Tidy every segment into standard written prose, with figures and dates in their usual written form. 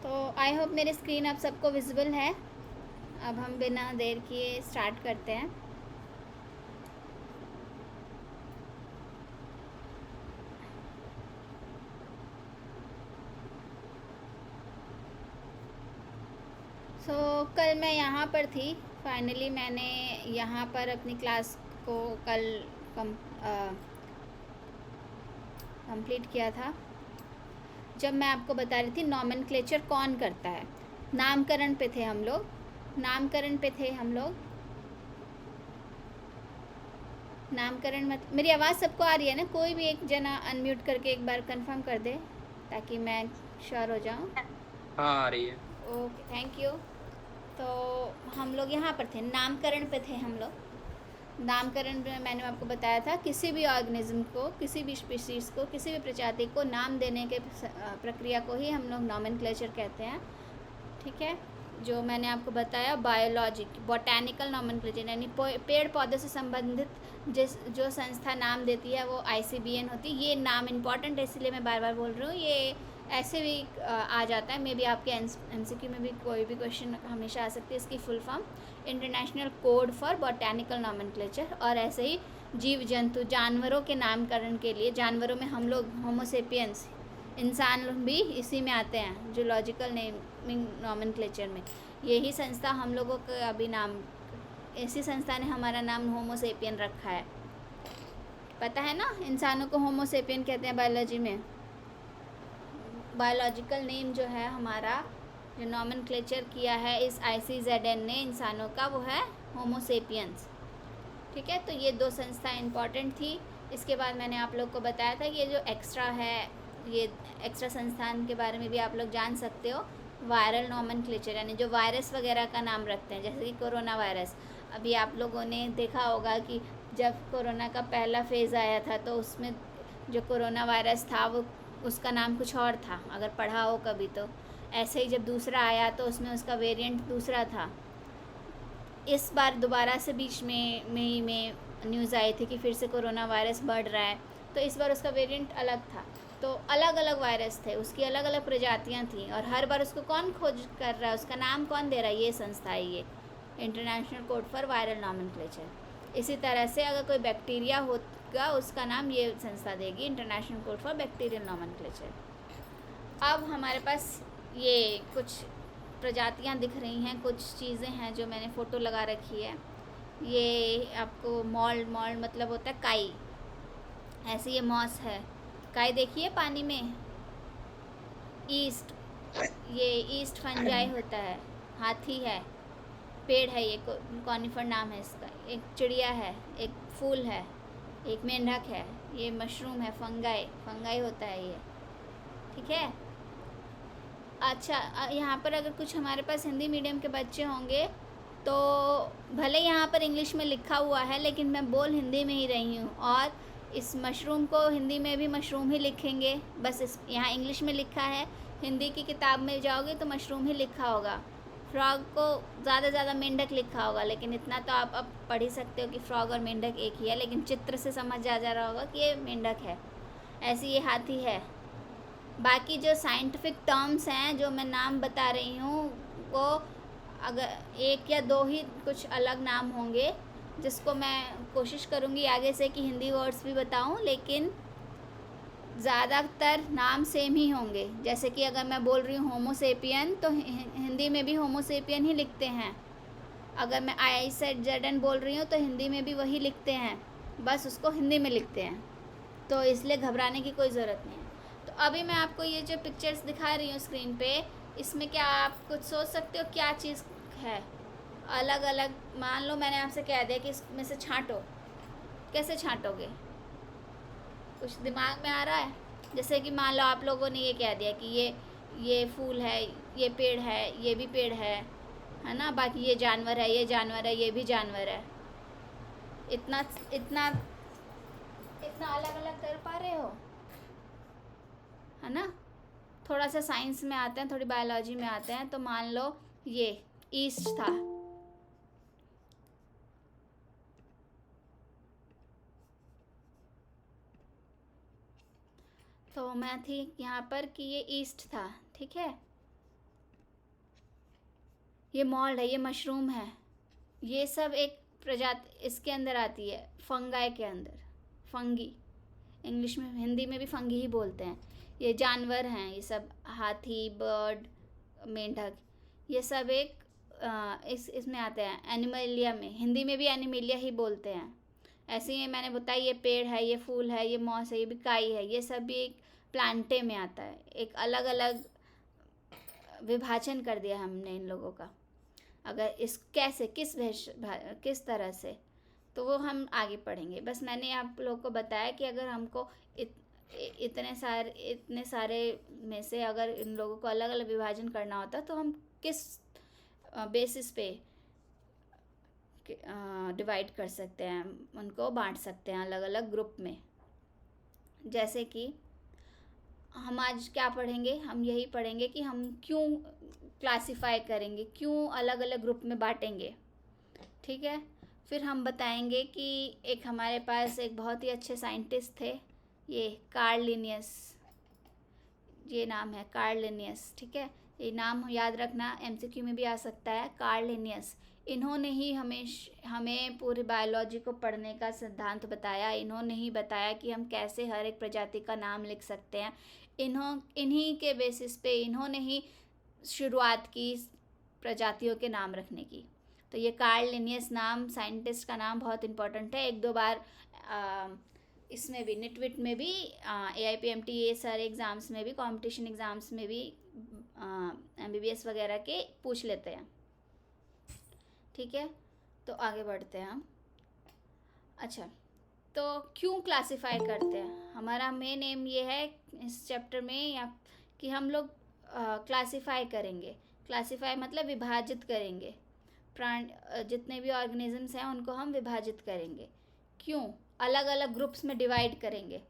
तो I hope मेरी screen आप सबको विजिबल है। अब हम बिना देर किए स्टार्ट करते हैं। कल मैं यहाँ पर थी। फाइनली मैंने यहाँ पर अपनी क्लास को कल कंप्लीट किया था। जब मैं आपको बता रही थी नॉमेनक्लेचर कौन करता है, नामकरण पे थे हम लोग। नामकरण मत मेरी आवाज़ सबको आ रही है ना? कोई भी एक जना अनम्यूट करके एक बार कंफर्म कर दे ताकि मैं श्योर हो जाऊँ। हाँ आ रही है। Okay, thank you. तो हम लोग यहाँ पर थे, नामकरण पे थे हम लोग। नामकरण में मैंने आपको बताया था किसी भी ऑर्गेनिज्म को, किसी भी स्पीशीज़ को, किसी भी प्रजाति को नाम देने के प्रक्रिया को ही हम लोग नॉमेनक्लेचर कहते हैं। ठीक है, जो मैंने आपको बताया बायोलॉजी बॉटैनिकल नॉमेनक्लेचर, यानी पेड़ पौधे से संबंधित जो संस्था नाम देती है वो ICBN होती है। ये नाम इम्पॉर्टेंट है, इसलिए मैं बार बार बोल रही हूँ। ये ऐसे भी आ जाता है, मे बी आपके MCQ में भी कोई भी क्वेश्चन हमेशा आ सकती है। इसकी full form international code for botanical nomenclature. और ऐसे ही जीव जंतु जानवरों के नामकरण के लिए, जानवरों में हम लोग होमोसेपियंस, इंसान लोग भी इसी में आते हैं, जूलॉजिकल नेमिंग नॉमेनक्लेचर में। यही संस्था हम लोगों का अभी नाम, इसी संस्था ने हमारा नाम होमोसेपियन रखा है। पता है ना, इंसानों को होमोसेपियन कहते हैं बायोलॉजी में। बायोलॉजिकल नेम जो है हमारा, जो नॉमेनक्लेचर किया है इस ICZN ने इंसानों का, वो है होमोसेपियंस। ठीक है, तो ये दो संस्था इम्पॉर्टेंट थी। इसके बाद मैंने आप लोग को बताया था कि ये जो एक्स्ट्रा है, ये एक्स्ट्रा संस्थान के बारे में भी आप लोग जान सकते हो। वायरल नॉमेनक्लेचर, यानी जो वायरस वगैरह का नाम रखते हैं, जैसे कि कोरोना वायरस। अभी आप लोगों ने देखा होगा कि जब कोरोना का पहला फेज़ आया था तो उसमें जो कोरोना वायरस था वो, उसका नाम कुछ और था, अगर पढ़ा हो कभी तो। ऐसे ही जब दूसरा आया तो उसमें उसका वेरिएंट दूसरा था। इस बार दोबारा से बीच में मई में न्यूज़ आई थी कि फिर से कोरोना वायरस बढ़ रहा है, तो इस बार उसका वेरिएंट अलग था। तो अलग अलग वायरस थे, उसकी अलग अलग प्रजातियां थी, और हर बार उसको कौन खोज कर रहा है, उसका नाम कौन दे रहा है? ये संस्था है, ये international code for viral nomenclature. इसी तरह से अगर कोई बैक्टीरिया होगा, उसका नाम ये संस्था देगी, international code for bacterial nomenclature. अब हमारे पास ये कुछ प्रजातियां दिख रही हैं, कुछ चीज़ें हैं जो मैंने फ़ोटो लगा रखी है। ये आपको मॉल्ड मतलब होता है काई, ऐसे ये मॉस है। काई देखिए पानी में। ईस्ट, ये ईस्ट फंजाई होता है। हाथी है, पेड़ है, ये कॉनिफर नाम है इसका। एक चिड़िया है, एक फूल है, एक मेंढक है, ये मशरूम है, फंगाई होता है ये। ठीक है। अच्छा, यहाँ पर अगर कुछ हमारे पास हिंदी मीडियम के बच्चे होंगे तो भले यहाँ पर इंग्लिश में लिखा हुआ है, लेकिन मैं बोल हिंदी में ही रही हूँ। और इस मशरूम को हिंदी में भी मशरूम ही लिखेंगे, बस इस यहाँ इंग्लिश में लिखा है। हिंदी की किताब में जाओगे तो मशरूम ही लिखा होगा। फ्रॉग को ज़्यादा मेंढक लिखा होगा, लेकिन इतना तो आप अब पढ़ ही सकते हो कि फ्रॉग और मेंढक एक ही है, लेकिन चित्र से समझ जा रहा होगा कि ये मेंढक है। ऐसे ये हाथी है। बाकी जो साइंटिफिक टर्म्स हैं जो मैं नाम बता रही हूँ, वो अगर एक या दो ही कुछ अलग नाम होंगे, जिसको मैं कोशिश करूँगी आगे से कि हिंदी वर्ड्स भी बताऊँ, लेकिन ज़्यादातर नाम सेम ही होंगे। जैसे कि अगर मैं बोल रही हूँ होमोसेपियन, तो हिंदी में भी होमोसेपियन ही लिखते हैं। अगर मैं ICZN बोल रही हूँ तो हिंदी में भी वही लिखते हैं, बस उसको हिंदी में लिखते हैं। तो इसलिए घबराने की कोई ज़रूरत नहीं है। तो अभी मैं आपको ये जो पिक्चर्स दिखा रही हूँ स्क्रीन पे, इसमें क्या आप कुछ सोच सकते हो क्या चीज़ है? अलग अलग, मान लो मैंने आपसे कह दिया कि इसमें से छांटो, कैसे छांटोगे? कुछ दिमाग में आ रहा है? जैसे कि मान लो आप लोगों ने ये कह दिया कि ये फूल है, ये पेड़ है, ये भी पेड़ है ना? बाकी ये जानवर है, ये जानवर है, ये भी जानवर है। इतना इतना इतना अलग अलग कर पा रहे हो, है ना? थोड़ा सा साइंस में आते हैं, थोड़ी बायोलॉजी में आते हैं। तो मान लो ये ईस्ट था, तो मैं थी यहाँ पर कि ये ईस्ट था। ठीक है, ये मॉल्ड है, ये मशरूम है, ये सब एक प्रजाति इसके अंदर आती है, फंगाई के अंदर, फंगी, इंग्लिश में हिंदी में भी फंगी ही बोलते हैं। ये जानवर हैं, ये सब हाथी, बर्ड, मेंढक, ये सब एक इसमें आते हैं, एनिमलिया में, हिंदी में भी एनिमलिया ही बोलते हैं। ऐसे ही मैंने बताया ये पेड़ है, ये फूल है, ये मॉस है, ये भी काई है, ये सब भी एक प्लांटे में आता है। एक अलग अलग विभाजन कर दिया हमने इन लोगों का। अगर इस कैसे किस तरह से, तो वो हम आगे पढ़ेंगे। बस मैंने आप लोगों को बताया कि अगर हमको इतने सारे में से अगर इन लोगों को अलग अलग विभाजन करना होता तो हम किस बेसिस पे डिवाइड कर सकते हैं, उनको बांट सकते हैं अलग अलग ग्रुप में। जैसे कि हम आज क्या पढ़ेंगे, हम यही पढ़ेंगे कि हम क्यों क्लासिफाई करेंगे, क्यों अलग अलग ग्रुप में बांटेंगे, ठीक है। फिर हम बताएंगे कि एक हमारे पास एक बहुत ही अच्छे साइंटिस्ट थे, ये कार्ल लिनियस, ये नाम है कार्ल लिनियस, ठीक है। ये नाम याद रखना, एमसीक्यू में भी आ सकता है, कार्ल लिनियस। इन्होंने ही हमें पूरी बायोलॉजी को पढ़ने का सिद्धांत बताया। इन्होंने ही बताया कि हम कैसे हर एक प्रजाति का नाम लिख सकते हैं। इन्हीं के बेसिस पे इन्होंने ही शुरुआत की प्रजातियों के नाम रखने की। तो ये कार्ल लिनियस नाम, साइंटिस्ट का नाम बहुत इम्पोर्टेंट है। एक दो बार इसमें भी, निटविट में भी, AIPMT, ये सारे एग्ज़ाम्स में भी, कंपटीशन एग्ज़ाम्स में भी, MBBS वगैरह के पूछ लेते हैं, ठीक है। तो आगे बढ़ते हैं हम। अच्छा, तो क्यों क्लासिफाई करते हैं, हमारा मेन एम ये है इस चैप्टर में, या कि हम लोग क्लासिफाई करेंगे। क्लासिफाई मतलब विभाजित करेंगे, जितने भी ऑर्गेनिजम्स हैं उनको हम विभाजित करेंगे। क्यों अलग अलग ग्रुप्स में डिवाइड करेंगे?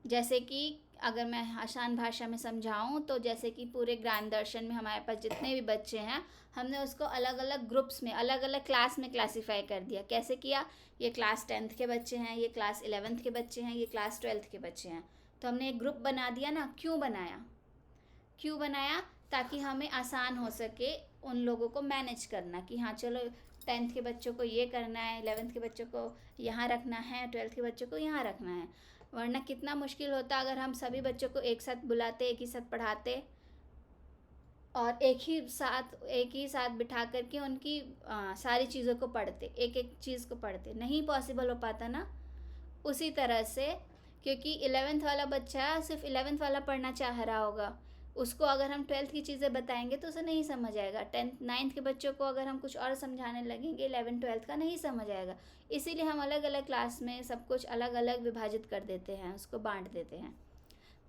जैसे कि अगर मैं आसान भाषा में समझाऊं तो जैसे कि पूरे ज्ञान दर्शन में हमारे पास जितने भी बच्चे हैं, हमने उसको अलग अलग ग्रुप्स में, अलग अलग क्लास में क्लासिफाई कर दिया। कैसे किया? ये क्लास 10th के बच्चे हैं, ये क्लास 11th के बच्चे हैं, ये क्लास 12th के बच्चे हैं, तो हमने एक ग्रुप बना दिया ना। क्यों बनाया? ताकि हमें आसान हो सके उन लोगों को मैनेज करना, कि हाँ चलो 10th के बच्चों को ये करना है, 11th के बच्चों को यहाँ रखना है, 12th के बच्चों को यहाँ रखना है। वरना कितना मुश्किल होता अगर हम सभी बच्चों को एक साथ बुलाते, एक ही साथ पढ़ाते और एक ही साथ बिठा करके उनकी सारी चीज़ों को पढ़ते, एक एक चीज़ को पढ़ते। नहीं पॉसिबल हो पाता ना। उसी तरह से, क्योंकि 11th वाला बच्चा सिर्फ 11th वाला पढ़ना चाह रहा होगा, उसको अगर हम 12th की चीज़ें बताएंगे तो उसे नहीं समझ आएगा। 9th के बच्चों को अगर हम कुछ और समझाने लगेंगे, 11th 12th का नहीं समझ आएगा। इसीलिए हम अलग अलग क्लास में सब कुछ अलग अलग विभाजित कर देते हैं, उसको बांट देते हैं,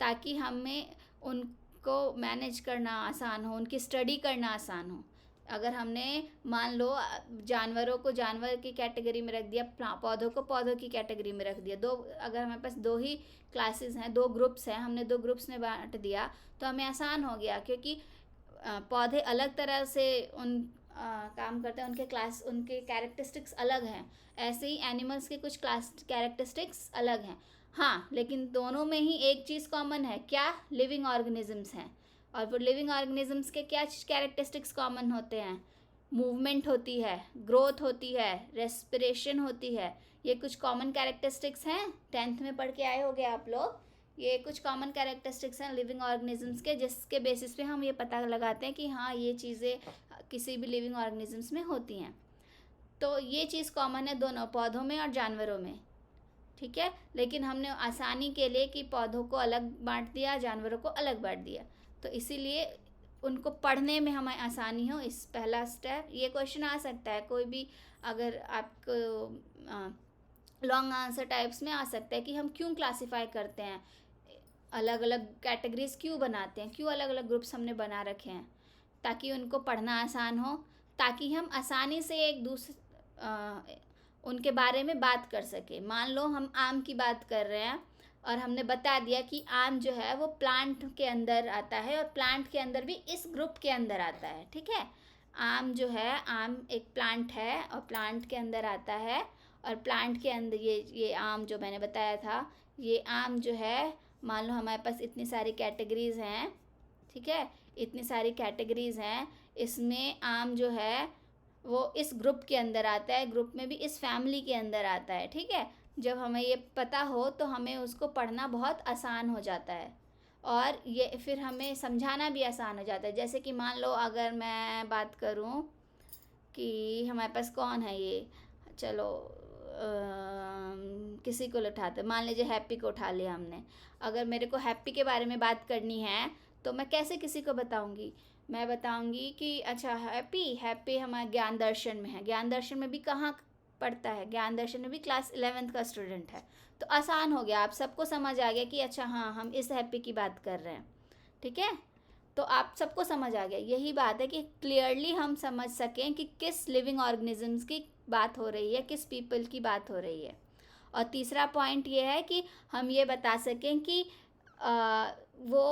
ताकि हमें उनको मैनेज करना आसान हो, उनकी स्टडी करना आसान हो। अगर हमने मान लो जानवरों को जानवर की कैटेगरी में रख दिया, पौधों को पौधों की कैटेगरी में रख दिया, अगर हमारे पास 2 ही क्लासेस हैं, 2 ग्रुप्स हैं, हमने 2 ग्रुप्स में बांट दिया तो हमें आसान हो गया, क्योंकि पौधे अलग तरह से काम करते हैं, उनके कैरेक्टरिस्टिक्स अलग हैं। ऐसे ही एनिमल्स के कुछ कैरेक्टरिस्टिक्स अलग हैं। हाँ, लेकिन दोनों में ही एक चीज़ कॉमन है, क्या? लिविंग ऑर्गेनिजम्स हैं। और वो लिविंग ऑर्गेनिजम्स के क्या कैरेक्टरिस्टिक्स कॉमन होते हैं? मूवमेंट होती है, ग्रोथ होती है, रेस्पिरेशन होती है। ये कुछ कॉमन कैरेक्टरिस्टिक्स हैं, 10th में पढ़ के आए होंगे आप लोग। ये कुछ कॉमन कैरेक्टरिस्टिक्स हैं लिविंग ऑर्गेनिजम्स के, जिसके बेसिस पे हम ये पता लगाते हैं कि हाँ ये चीज़ें किसी भी लिविंग ऑर्गेनिजम्स में होती हैं। तो ये चीज़ कॉमन है दोनों, पौधों में और जानवरों में, ठीक है। लेकिन हमने आसानी के लिए कि पौधों को अलग बांट दिया, जानवरों को अलग बांट दिया, तो इसीलिए उनको पढ़ने में हमें आसानी हो। इस पहला स्टेप। ये क्वेश्चन आ सकता है कोई भी, अगर आपको लॉन्ग आंसर टाइप्स में आ सकता है कि हम क्यों क्लासिफाई करते हैं, अलग अलग कैटेगरीज क्यों बनाते हैं, क्यों अलग अलग ग्रुप्स हमने बना रखे हैं, ताकि उनको पढ़ना आसान हो, ताकि हम आसानी से एक दूसरे उनके बारे में बात कर सके। मान लो हम आम की बात कर रहे हैं और हमने बता दिया कि आम जो है वो प्लांट के अंदर आता है, और प्लांट के अंदर भी इस ग्रुप के अंदर आता है, ठीक है। आम जो है, आम एक प्लांट है और प्लांट के अंदर आता है, और प्लांट के अंदर ये आम जो मैंने बताया था, ये आम जो है, मान लो हमारे पास इतनी सारी कैटेगरीज हैं, ठीक है, इतनी सारी कैटेगरीज हैं। इसमें आम जो है वो इस ग्रुप के अंदर आता है, ग्रुप में भी इस फैमिली के अंदर आता है, ठीक है। जब हमें ये पता हो तो हमें उसको पढ़ना बहुत आसान हो जाता है और ये फिर हमें समझाना भी आसान हो जाता है। जैसे कि मान लो अगर मैं बात करूं कि हमारे पास कौन है ये, चलो किसी को उठाते, मान लीजिए हैप्पी को उठा लिया हमने। अगर मेरे को हैप्पी के बारे में बात करनी है तो मैं कैसे किसी को बताऊंगी? मैं बताऊंगी कि अच्छा हैप्पी हैप्पी हमारे ज्ञान दर्शन में है। ज्ञान दर्शन में भी कहाँ पढ़ता है? ज्ञान दर्शन में भी क्लास 11th का स्टूडेंट है। तो आसान हो गया, आप सबको समझ आ गया कि अच्छा हाँ हम इस हैप्पी की बात कर रहे हैं, ठीक है। तो आप सबको समझ आ गया। यही बात है कि क्लियरली हम समझ सकें कि किस लिविंग ऑर्गेनिजम्स की बात हो रही है, किस पीपल की बात हो रही है। और तीसरा पॉइंट ये है कि हम ये बता सकें कि वो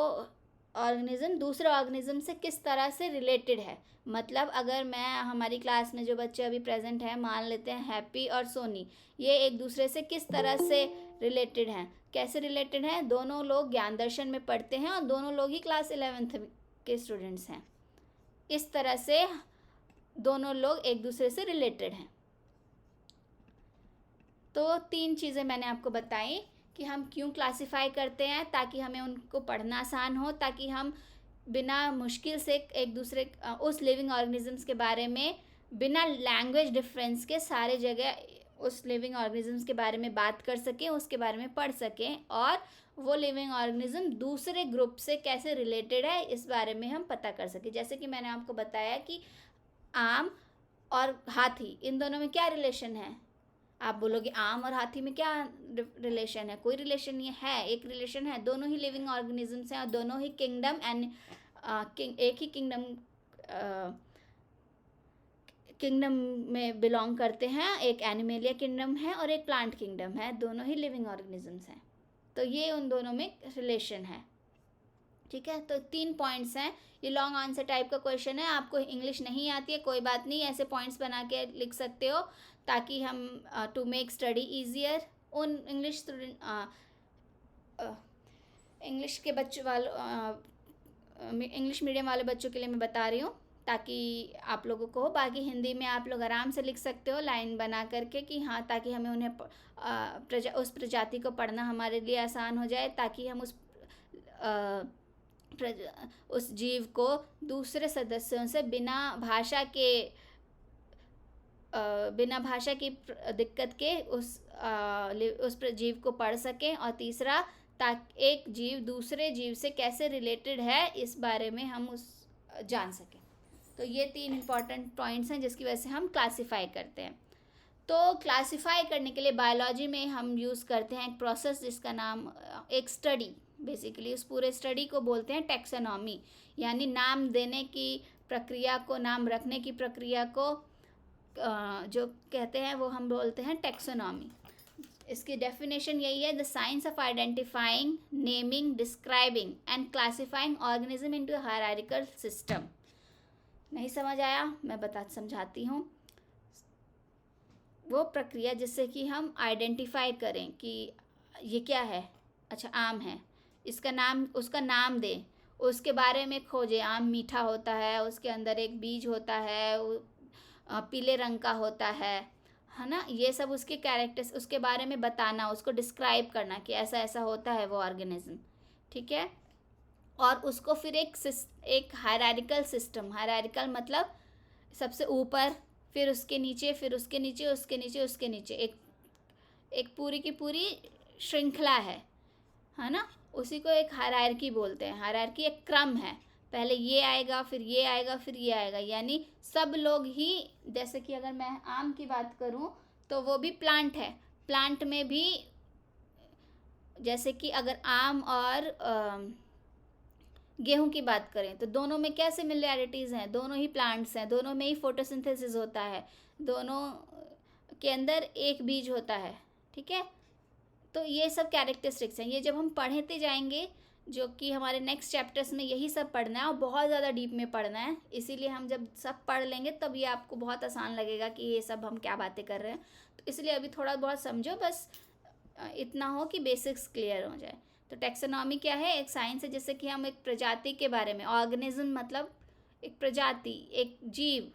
ऑर्गेनिज्म दूसरे ऑर्गेनिज्म से किस तरह से रिलेटेड है। मतलब अगर मैं, हमारी क्लास में जो बच्चे अभी प्रेजेंट हैं, मान लेते हैं हैप्पी और सोनी, ये एक दूसरे से किस तरह से रिलेटेड हैं, कैसे रिलेटेड हैं? दोनों लोग ज्ञान दर्शन में पढ़ते हैं और दोनों लोग ही क्लास 11th के स्टूडेंट्स हैं। इस तरह से दोनों लोग एक दूसरे से रिलेटेड हैं। तो 3 चीज़ें मैंने आपको बताई कि हम क्यों क्लासिफाई करते हैं, ताकि हमें उनको पढ़ना आसान हो, ताकि हम बिना मुश्किल से एक दूसरे उस लिविंग ऑर्गेनिजम्स के बारे में बिना लैंग्वेज डिफरेंस के सारे जगह उस लिविंग ऑर्गेनिजम्स के बारे में बात कर सकें, उसके बारे में पढ़ सकें, और वो लिविंग ऑर्गेनिज्म दूसरे ग्रुप से कैसे रिलेटेड है इस बारे में हम पता कर सकें। जैसे कि मैंने आपको बताया कि आम और हाथी, इन दोनों में क्या रिलेशन है? आप बोलोगे आम और हाथी में क्या रिलेशन है? कोई रिलेशन नहीं है, एक रिलेशन है। दोनों ही लिविंग ऑर्गेनिजम्स हैं और दोनों ही किंगडम एंड एक ही किंगडम में बिलोंग करते हैं। एक एनिमेलिया किंगडम है और एक प्लांट किंगडम है, दोनों ही लिविंग ऑर्गेनिजम्स हैं। तो ये उन दोनों में रिलेशन है, ठीक है। तो 3 पॉइंट्स हैं। ये लॉन्ग आंसर टाइप का क्वेश्चन है, आपको इंग्लिश नहीं आती है कोई बात नहीं, ऐसे पॉइंट्स बना के लिख सकते हो ताकि हम टू मेक स्टडी ईजियर उन इंग्लिश स्टूडेंट इंग्लिश के बच्चों वालों इंग्लिश मीडियम वाले बच्चों के लिए मैं बता रही हूँ, ताकि आप लोगों को हो। बाकी हिंदी में आप लोग आराम से लिख सकते हो लाइन बना करके कि हाँ, ताकि हमें उन्हें उस प्रजाति को पढ़ना हमारे लिए आसान हो जाए, ताकि हम उस जीव को दूसरे सदस्यों से बिना भाषा की दिक्कत के उस जीव को पढ़ सकें। और तीसरा, ताकि एक जीव दूसरे जीव से कैसे रिलेटेड है इस बारे में हम जान सकें। तो ये 3 इम्पॉर्टेंट पॉइंट्स हैं जिसकी वजह से हम क्लासिफाई करते हैं। तो क्लासिफाई करने के लिए बायोलॉजी में हम यूज़ करते हैं एक प्रोसेस जिसका नाम, एक स्टडी, बेसिकली उस पूरे स्टडी को बोलते हैं टैक्सोनॉमी, यानी नाम देने की प्रक्रिया को, नाम रखने की प्रक्रिया को जो कहते हैं वो हम बोलते हैं टैक्सोनॉमी। इसकी डेफिनेशन यही है, the science of identifying, naming, describing and classifying organism into hierarchical system. नहीं समझ आया? मैं समझाती हूँ। वो प्रक्रिया जिससे कि हम आइडेंटिफाई करें कि ये क्या है। अच्छा आम है, इसका नाम, उसका नाम दें, उसके बारे में खोजें। आम मीठा होता है, उसके अंदर एक बीज होता है, पीले रंग का होता है ना। ये सब उसके कैरेक्टर्स, उसके बारे में बताना, उसको डिस्क्राइब करना कि ऐसा ऐसा होता है वो ऑर्गेनिज्म, ठीक है। और उसको फिर एक हायरार्किकल सिस्टम, हायरार्किकल मतलब सबसे ऊपर, फिर उसके नीचे, फिर उसके नीचे, उसके नीचे, उसके नीचे, एक पूरी की पूरी श्रृंखला है ना। उसी को एक हायरार्की बोलते हैं। हायरार्की एक क्रम है, पहले ये आएगा, फिर ये आएगा, फिर ये आएगा, यानी सब लोग ही, जैसे कि अगर मैं आम की बात करूं तो वो भी प्लांट है। प्लांट में भी जैसे कि अगर आम और गेहूं की बात करें तो दोनों में क्या सिमिलैरिटीज़ हैं? दोनों ही प्लांट्स हैं, दोनों में ही फोटोसिंथेसिस होता है, दोनों के अंदर एक बीज होता है, ठीक है। तो ये सब कैरेक्टरिस्टिक्स हैं। ये जब हम पढ़ते जाएंगे, जो कि हमारे नेक्स्ट चैप्टर्स में यही सब पढ़ना है और बहुत ज़्यादा डीप में पढ़ना है, इसीलिए हम जब सब पढ़ लेंगे तब ये आपको बहुत आसान लगेगा कि ये सब हम क्या बातें कर रहे हैं। तो इसलिए अभी थोड़ा बहुत समझो, बस इतना हो कि बेसिक्स क्लियर हो जाए। तो टैक्सोनॉमी क्या है? एक साइंस है जिससे कि हम एक प्रजाति के बारे में, ऑर्गेनिज्म मतलब एक प्रजाति, एक जीव,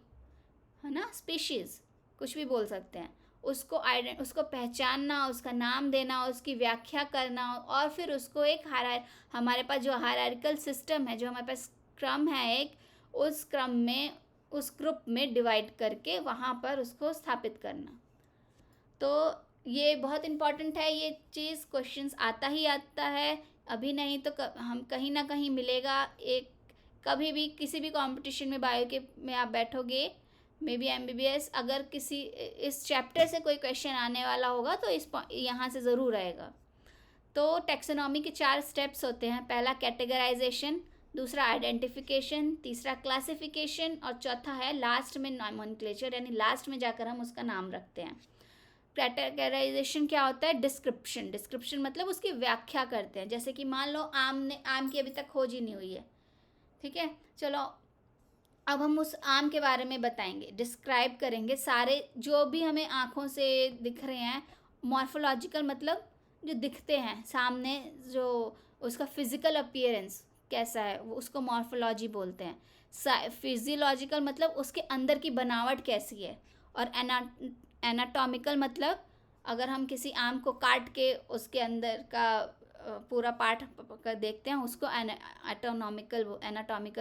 है ना, स्पीशीज़, कुछ भी बोल सकते हैं, उसको पहचानना, उसका नाम देना, उसकी व्याख्या करना, और फिर उसको एक हमारे पास जो हायरार्किकल सिस्टम है, जो हमारे पास क्रम है एक, उस क्रम में, उस ग्रुप में डिवाइड करके वहाँ पर उसको स्थापित करना। तो ये बहुत इम्पॉर्टेंट है, ये चीज़ क्वेश्चंस आता ही आता है, अभी नहीं तो हम कहीं ना कहीं मिलेगा। एक कभी भी किसी भी कंपटीशन में बायो के में आप बैठोगे, मे बी MBBS, अगर किसी इस चैप्टर से कोई क्वेश्चन आने वाला होगा तो इस यहाँ से ज़रूर आएगा। तो टैक्सोनॉमी के 4 स्टेप्स होते हैं। पहला कैटेगराइजेशन, दूसरा आइडेंटिफिकेशन, तीसरा क्लासिफिकेशन, और चौथा है लास्ट में नॉमेनक्लेचर, यानी लास्ट में जाकर हम उसका नाम रखते हैं। कैटेगराइजेशन क्या होता है? डिस्क्रिप्शन। डिस्क्रिप्शन मतलब उसकी व्याख्या करते हैं। जैसे कि मान लो आम की अभी तक खोज ही नहीं हुई है, ठीक है, चलो अब हम उस आम के बारे में बताएंगे, डिस्क्राइब करेंगे सारे जो भी हमें आँखों से दिख रहे हैं। मॉर्फोलॉजिकल मतलब जो दिखते हैं सामने, जो उसका फिजिकल अपीयरेंस कैसा है, वो उसको मॉर्फोलॉजी बोलते हैं। फिजियोलॉजिकल मतलब उसके अंदर की बनावट कैसी है। और एनाटॉमिकल मतलब अगर हम किसी आम को काट के उसके अंदर का पूरा पार्ट कर देखते हैं, उसको एनाटॉमिकल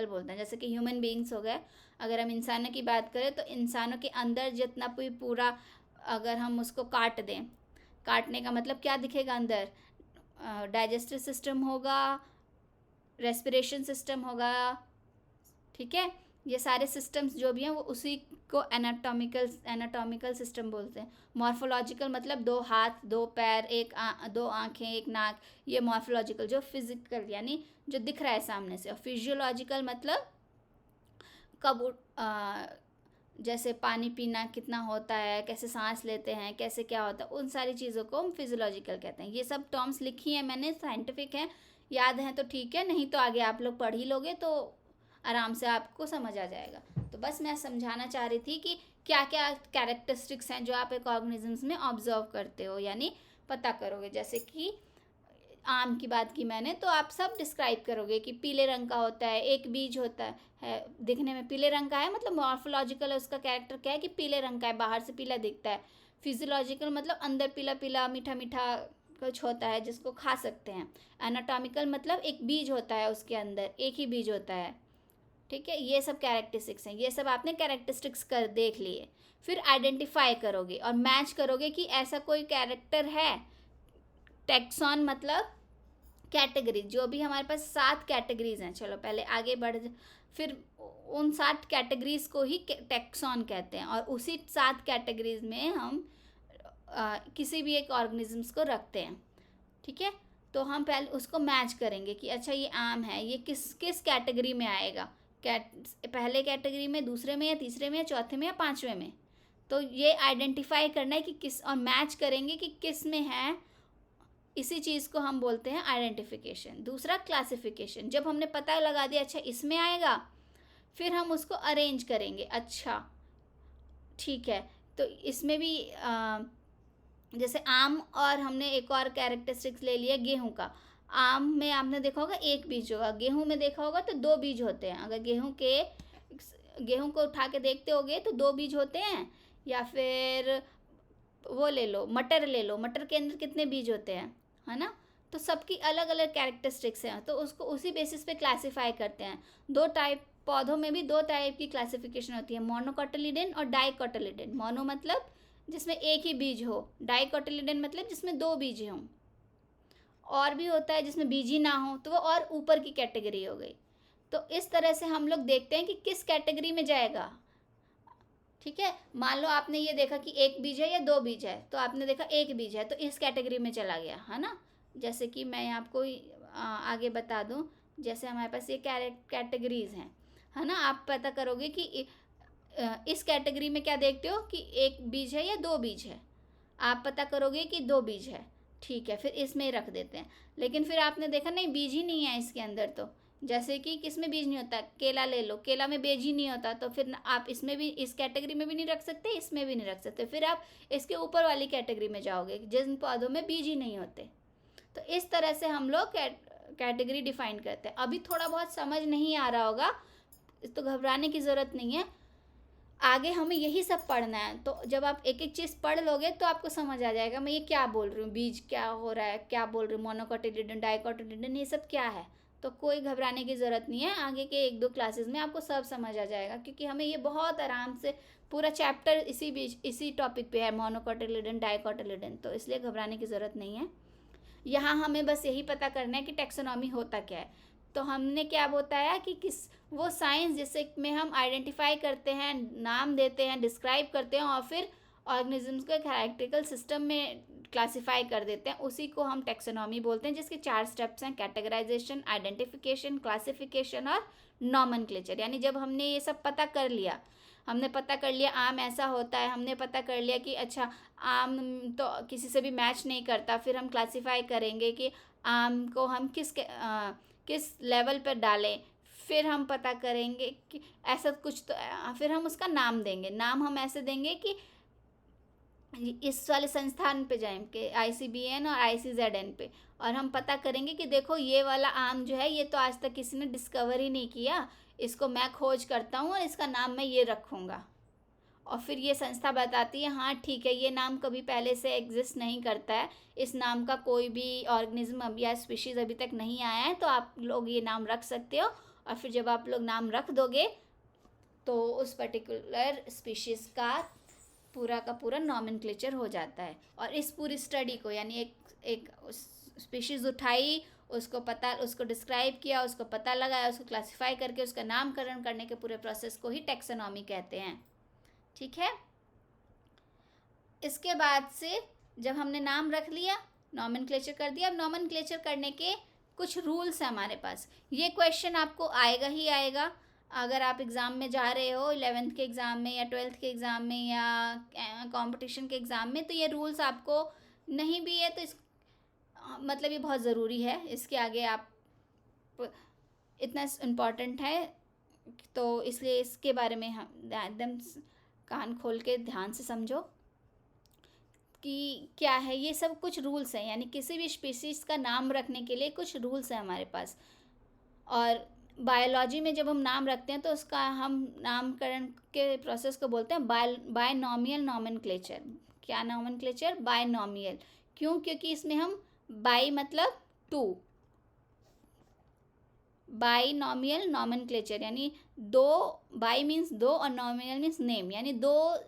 बोलते हैं। जैसे कि ह्यूमन बीइंग्स हो गए, अगर हम इंसानों की बात करें तो इंसानों के अंदर जितना भी पूरा, अगर हम उसको काट दें, काटने का मतलब क्या दिखेगा अंदर? डाइजेस्टिव सिस्टम होगा, रेस्पिरेशन सिस्टम होगा, ठीक है, ये सारे सिस्टम्स जो भी हैं वो उसी को एनाटॉमिकल सिस्टम बोलते हैं। मॉर्फोलॉजिकल मतलब 2 हाथ, 2 पैर, 2 आँखें, 1 नाक, ये मॉर्फोलॉजिकल जो फिजिकल यानी जो दिख रहा है सामने से। और फिजियोलॉजिकल मतलब जैसे पानी पीना कितना होता है, कैसे सांस लेते हैं, कैसे क्या होता है, उन सारी चीज़ों को हम फिजियोलॉजिकल कहते हैं। ये सब टर्म्स लिखी हैं मैंने, साइंटिफिक हैं, याद हैं तो ठीक है, नहीं तो आगे आप लोग पढ़ ही लोगे तो आराम से आपको समझ आ जाएगा। तो बस मैं समझाना चाह रही थी कि क्या क्या कैरेक्टरिस्टिक्स हैं जो आप एक ऑर्गेनिजम्स में ऑब्जर्व करते हो, यानी पता करोगे। जैसे कि आम की बात की मैंने, तो आप सब डिस्क्राइब करोगे कि पीले रंग का होता है, एक बीज होता है, दिखने में पीले रंग का है, मतलब मॉर्फोलॉजिकल उसका कैरेक्टर क्या है कि पीले रंग का है, बाहर से पीला दिखता है। फिजियोलॉजिकल मतलब अंदर पीला पीला मीठा मीठा कुछ होता है जिसको खा सकते हैं। एनाटॉमिकल मतलब एक बीज होता है, उसके अंदर एक ही बीज होता है, ठीक है। ये सब कैरेक्टरिस्टिक्स हैं, ये सब आपने कैरेक्टरिस्टिक्स कर देख लिए। फिर आइडेंटिफाई करोगे और मैच करोगे कि ऐसा कोई कैरेक्टर है। टैक्सॉन मतलब कैटेगरी, जो भी हमारे पास 7 कैटेगरीज हैं, चलो पहले आगे फिर उन 7 कैटेगरीज को ही टैक्सॉन कहते हैं, और उसी 7 कैटेगरीज में हम किसी भी एक ऑर्गेनिजम्स को रखते हैं, ठीक है। तो हम पहले उसको मैच करेंगे कि अच्छा ये आम है, ये किस किस कैटेगरी में आएगा, पहले कैटेगरी में, दूसरे में, या तीसरे में, या चौथे में, या 5वें में। तो ये आइडेंटिफाई करना है कि किस, और मैच करेंगे कि किस में है, इसी चीज़ को हम बोलते हैं आइडेंटिफिकेशन। दूसरा क्लासिफिकेशन, जब हमने पता लगा दिया अच्छा इसमें आएगा, फिर हम उसको अरेंज करेंगे। अच्छा ठीक है, तो इसमें भी जैसे आम, और हमने एक और कैरेक्टरिस्टिक्स ले लिया गेहूं का। आम में आपने देखा होगा एक बीज होगा, गेहूं में देखा होगा तो 2 बीज होते हैं। अगर गेहूं को उठा के देखते होगे तो 2 बीज होते हैं। या फिर वो ले लो, मटर ले लो, मटर के अंदर कितने बीज होते हैं, है ना। तो सबकी अलग अलग कैरेक्टरिस्टिक्स हैं, तो उसको उसी बेसिस पे क्लासीफाई करते हैं। 2 टाइप, पौधों में भी 2 टाइप की क्लासिफिकेशन होती है, मोनोकोटिलिडन और डाइकोटिलिडन। मोनो मतलब जिसमें एक ही बीज हो, डाइकोटिलिडन मतलब जिसमें 2 बीज हों। और भी होता है जिसमें बीज ही ना हो, तो वो और ऊपर की कैटेगरी हो गई। तो इस तरह से हम लोग देखते हैं कि किस कैटेगरी में जाएगा, ठीक है। मान लो आपने ये देखा कि 1 बीज है या 2 बीज है, तो आपने देखा 1 बीज है तो इस कैटेगरी में चला गया, है ना। जैसे कि मैं आपको आगे बता दूं, जैसे हमारे पास ये कैटेगरीज हैं, है ना। आप पता करोगे कि इस कैटेगरी में क्या देखते हो कि 1 बीज है या 2 बीज है, आप पता करोगे कि 2 बीज है, ठीक है, फिर इसमें रख देते हैं। लेकिन फिर आपने देखा नहीं बीज ही नहीं है इसके अंदर, तो जैसे कि किस में बीज नहीं होता, केला ले लो, केला में बीज ही नहीं होता, तो फिर आप इसमें भी, इस कैटेगरी में भी नहीं रख सकते, इसमें भी नहीं रख सकते, फिर आप इसके ऊपर वाली कैटेगरी में जाओगे जिन पौधों में बीज ही नहीं होते। तो इस तरह से हम लोग कैटेगरी डिफाइन करते हैं। अभी थोड़ा बहुत समझ नहीं आ रहा होगा, तो घबराने की ज़रूरत नहीं है। आगे हमें यही सब पढ़ना है, तो जब आप एक एक चीज़ पढ़ लोगे तो आपको समझ आ जाएगा मैं ये क्या बोल रही हूँ, बीज क्या हो रहा है, क्या बोल रही हूँ, मोनोकोटिलिडन, डाइकोटिलिडन, ये सब क्या है। तो कोई घबराने की ज़रूरत नहीं है, आगे के 1-2 क्लासेस में आपको सब समझ आ जाएगा, क्योंकि हमें ये बहुत आराम से पूरा चैप्टर इसी टॉपिक पे है, मोनोकोटिलिडन, डाइकोटिलिडन, तो इसलिए घबराने की ज़रूरत नहीं है। यहाँ हमें बस यही पता करना है कि टैक्सोनॉमी होता क्या है। तो हमने क्या बताया कि किस वो साइंस जिससे में हम आइडेंटिफाई करते हैं, नाम देते हैं, डिस्क्राइब करते हैं और फिर ऑर्गेनिजम्स को एक हायरार्किकल सिस्टम में क्लासिफाई कर देते हैं, उसी को हम टैक्सोनॉमी बोलते हैं, जिसके 4 स्टेप्स हैं, कैटेगराइजेशन, आइडेंटिफिकेशन, क्लासिफिकेशन और नॉमेनक्लेचर। यानी जब हमने ये सब पता कर लिया, हमने पता कर लिया आम ऐसा होता है, हमने पता कर लिया कि अच्छा आम तो किसी से भी मैच नहीं करता, फिर हम क्लासिफाई करेंगे कि आम को हम किस लेवल पर डालें, फिर हम पता करेंगे कि ऐसा कुछ, तो फिर हम उसका नाम देंगे। नाम हम ऐसे देंगे कि इस वाले संस्थान पे जाएंगे, ICBN और ICZN पे, और हम पता करेंगे कि देखो ये वाला आम जो है ये तो आज तक किसी ने डिस्कवर ही नहीं किया, इसको मैं खोज करता हूँ और इसका नाम मैं ये रखूँगा। और फिर ये संस्था बताती है हाँ ठीक है, ये नाम कभी पहले से एग्जिस्ट नहीं करता है, इस नाम का कोई भी ऑर्गेनिज्म अब या स्पीशीज़ अभी तक नहीं आया है, तो आप लोग ये नाम रख सकते हो। और फिर जब आप लोग नाम रख दोगे तो उस पर्टिकुलर स्पीशीज़ का पूरा नॉमेनक्लेचर हो जाता है। और इस पूरी स्टडी को, यानी एक स्पीशीज़ उठाई, उसको डिस्क्राइब किया, उसको पता लगाया, उसको क्लासिफाई करके उसका नामकरण करने के पूरे प्रोसेस को ही टैक्सोनॉमी कहते हैं। ठीक है। इसके बाद से जब हमने नाम रख लिया, नॉमेनक्लेचर कर दिया, अब नॉमेनक्लेचर करने के कुछ रूल्स हैं हमारे पास। ये क्वेश्चन आपको आएगा ही आएगा अगर आप एग्ज़ाम में जा रहे हो, 11th के एग्ज़ाम में या 12th के एग्ज़ाम में या कंपटीशन के एग्ज़ाम में, तो ये रूल्स आपको नहीं भी है तो मतलब ये बहुत ज़रूरी है, इसके आगे आप इतना इम्पॉर्टेंट है, तो इसलिए इसके बारे में हम एकदम कान खोल के ध्यान से समझो कि क्या है। ये सब कुछ रूल्स हैं, यानी किसी भी स्पीशीज़ का नाम रखने के लिए कुछ रूल्स हैं हमारे पास। और बायोलॉजी में जब हम नाम रखते हैं तो उसका हम नामकरण के प्रोसेस को बोलते हैं बायनॉमियल नॉमेनक्लेचर। क्या नॉमेनक्लेचर? बायनॉमियल। क्यों? क्योंकि इसमें हम बाई मतलब 2, बाइनॉमियल नॉमेनक्लेचर यानी 2, बाई मीन्स 2 और नॉमिनल मीन्स नेम, यानी 2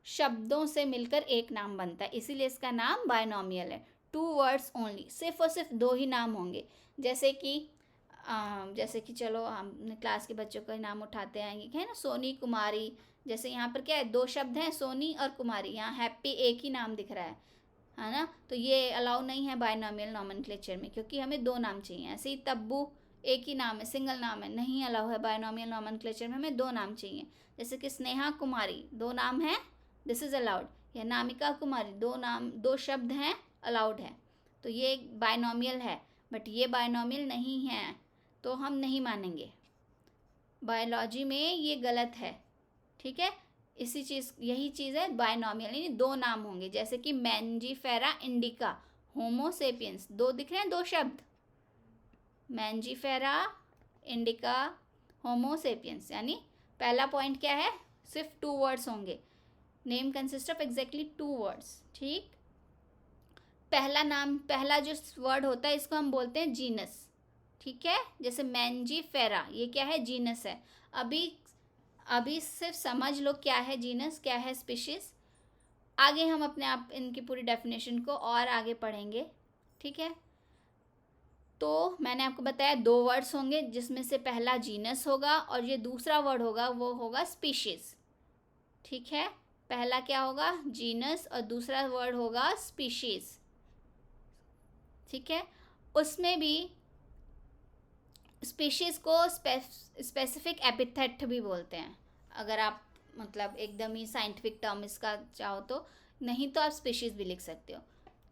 शब्दों से मिलकर एक नाम बनता है, इसीलिए इसका नाम बाइनॉमियल है। 2 वर्ड्स ओनली, सिर्फ और सिर्फ 2 ही नाम होंगे। जैसे कि चलो हम क्लास के बच्चों का नाम उठाते हैं, है ना, सोनी कुमारी। जैसे यहाँ पर क्या है, 2 शब्द हैं, सोनी और कुमारी। यहाँ हैप्पी एक ही नाम दिख रहा है ना, तो ये अलाउ नहीं है बाइनॉमियल नॉमेनक्लेचर में, क्योंकि हमें 2 नाम चाहिए। ऐसे ही तब्बू एक ही नाम है, सिंगल नाम है, नहीं अलाउ है बाइनॉमियल नॉमेनक्लेचर में, हमें 2 नाम चाहिए। जैसे कि स्नेहा कुमारी 2 नाम है, दिस इज़ अलाउड। या नामिका कुमारी 2 शब्द हैं, अलाउड है। तो ये बाइनॉमियल है, बट ये बाइनॉमियल नहीं है, तो हम नहीं मानेंगे। बायोलॉजी में ये गलत है, ठीक है। यही चीज़ है बाइनॉमियल, यानी 2 नाम होंगे। जैसे कि मैंजीफेरा इंडिका, होमोसेपियंस, 2 दिख रहे हैं, 2 शब्द, मैंजीफेरा इंडिका, होमोसेपियंस। यानी पहला पॉइंट क्या है, सिर्फ 2 वर्ड्स होंगे। Name consist of exactly 2 words, ठीक। पहला जो वर्ड होता है इसको हम बोलते हैं जीनस, ठीक है। जैसे मैंजीफेरा, ये क्या है, जीनस है। अभी सिर्फ समझ लो क्या है जीनस, क्या है स्पीशीज। आगे हम अपने आप इनकी पूरी डेफिनेशन को और आगे पढ़ेंगे, ठीक है। तो मैंने आपको बताया 2 वर्ड्स होंगे, जिसमें से पहला जीनस होगा और ये दूसरा वर्ड होगा वो होगा स्पीशीज, ठीक है। पहला क्या होगा, जीनस, और दूसरा वर्ड होगा स्पीशीज, ठीक है। उसमें भी स्पीशीज को स्पेसिफिक एपिथेट भी बोलते हैं, अगर आप मतलब एकदम ही साइंटिफिक टर्म इसका चाहो तो, नहीं तो आप स्पीशीज भी लिख सकते हो,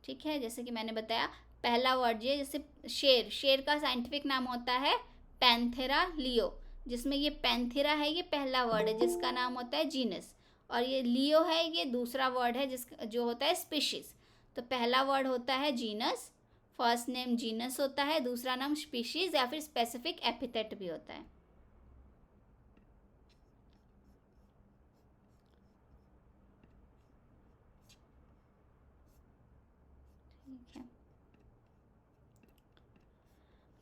ठीक है। जैसे कि मैंने बताया पहला वर्ड ये, जैसे शेर का साइंटिफिक नाम होता है पैंथेरा लियो, जिसमें ये पैंथेरा है, ये पहला वर्ड है जिसका नाम होता है जीनस, और ये लियो है, ये दूसरा वर्ड है जो होता है स्पीशीज। तो पहला वर्ड होता है जीनस, फर्स्ट नेम जीनस होता है, दूसरा नाम स्पीशीज या फिर स्पेसिफिक एपिथेट भी होता है। ठीक है,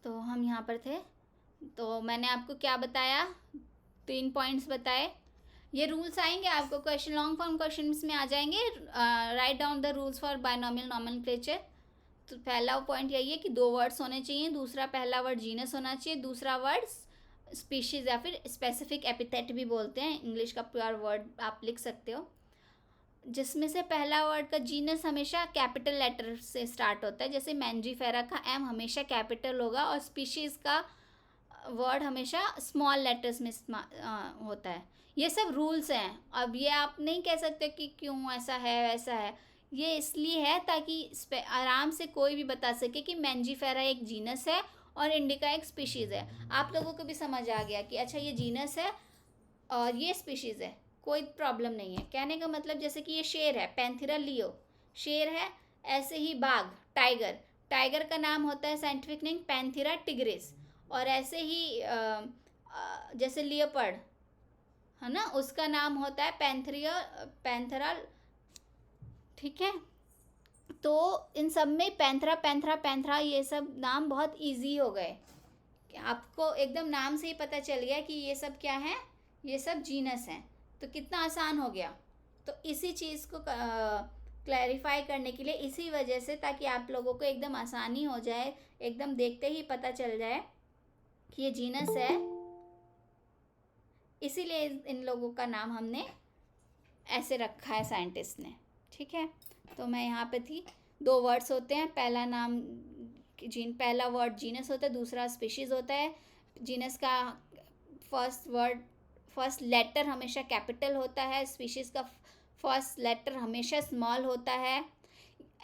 तो हम यहाँ पर थे। तो मैंने आपको क्या बताया, 3 पॉइंट्स बताए। ये रूल्स आएंगे आपको क्वेश्चन, लॉन्ग फॉर्म क्वेश्चन में आ जाएंगे। Write down the rules for binomial nomenclature. तो पहला पॉइंट यही है कि 2 वर्ड्स होने चाहिए। दूसरा, पहला वर्ड जीनस होना चाहिए। दूसरा वर्ड स्पीशीज या फिर स्पेसिफिक एपिथेट भी बोलते हैं, इंग्लिश का प्योर वर्ड आप लिख सकते हो, जिसमें से पहला वर्ड का जीनस हमेशा कैपिटल लेटर से स्टार्ट होता है। जैसे मैंजीफेरा का एम हमेशा कैपिटल होगा, और स्पीशीज़ का वर्ड हमेशा स्मॉल लेटर्स में होता है। ये सब रूल्स हैं। अब ये आप नहीं कह सकते कि क्यों ऐसा है वैसा है। ये इसलिए है ताकि आराम से कोई भी बता सके कि मैंजीफेरा एक जीनस है और इंडिका एक स्पीशीज़ है। आप लोगों को भी समझ आ गया कि अच्छा ये जीनस है और ये स्पीशीज़ है, कोई प्रॉब्लम नहीं है। कहने का मतलब जैसे कि ये शेर है, पैंथेरा लियो शेर है, ऐसे ही बाघ टाइगर, टाइगर का नाम होता है साइंटिफिक नेम पैंथेरा टिग्रिस, और ऐसे ही जैसे लियोपर्ड है ना, उसका नाम होता है पैंथेरा। ठीक है, तो इन सब में पैंथेरा ये सब नाम बहुत इजी हो गए। आपको एकदम नाम से ही पता चल गया कि ये सब क्या है, ये सब जीनस हैं। तो कितना आसान हो गया। तो इसी चीज़ को क्लैरिफाई करने के लिए, इसी वजह से, ताकि आप लोगों को एकदम आसानी हो जाए, एकदम देखते ही पता चल जाए कि ये जीनस है, इसीलिए इन लोगों का नाम हमने ऐसे रखा है साइंटिस्ट ने। ठीक है, तो मैं यहाँ पे थी। 2 वर्ड्स होते हैं, पहला वर्ड जीनस होता है, दूसरा स्पीशीज़ होता है। जीनस का फर्स्ट लेटर हमेशा कैपिटल होता है, स्पीशीज़ का फर्स्ट लेटर हमेशा स्मॉल होता है।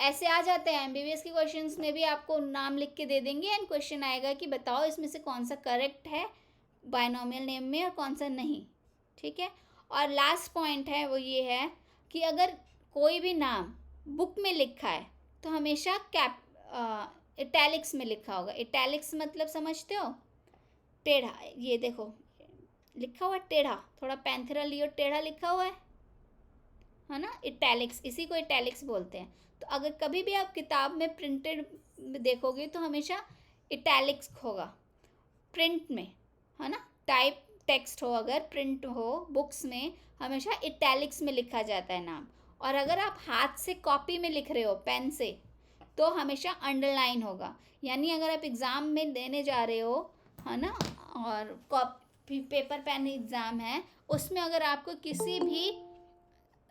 ऐसे आ जाते हैं एमबीबीएस के क्वेश्चंस में भी, आपको नाम लिख के दे देंगे एंड क्वेश्चन आएगा कि बताओ इसमें से कौन सा करेक्ट है बायनॉमियल नेम में और कौन सा नहीं। ठीक है, और लास्ट पॉइंट है वो ये है कि अगर कोई भी नाम बुक में लिखा है तो हमेशा इटैलिक्स में लिखा होगा। इटैलिक्स मतलब समझते हो, टेढ़ा। ये देखो लिखा हुआ टेढ़ा, थोड़ा पैंथेरा लियो टेढ़ा लिखा हुआ है ना, इटैलिक्स, इसी को इटैलिक्स बोलते हैं। तो अगर कभी भी आप किताब में प्रिंटेड देखोगे तो हमेशा इटैलिक्स होगा प्रिंट में, है ना। टाइप टेक्स्ट हो, अगर प्रिंट हो बुक्स में, हमेशा इटैलिक्स में लिखा जाता है नाम। और अगर आप हाथ से कॉपी में लिख रहे हो पेन से, तो हमेशा अंडरलाइन होगा। यानी अगर आप एग्ज़ाम में देने जा रहे हो, है ना, और कॉपी पेपर पेन एग्ज़ाम है, उसमें अगर आपको किसी भी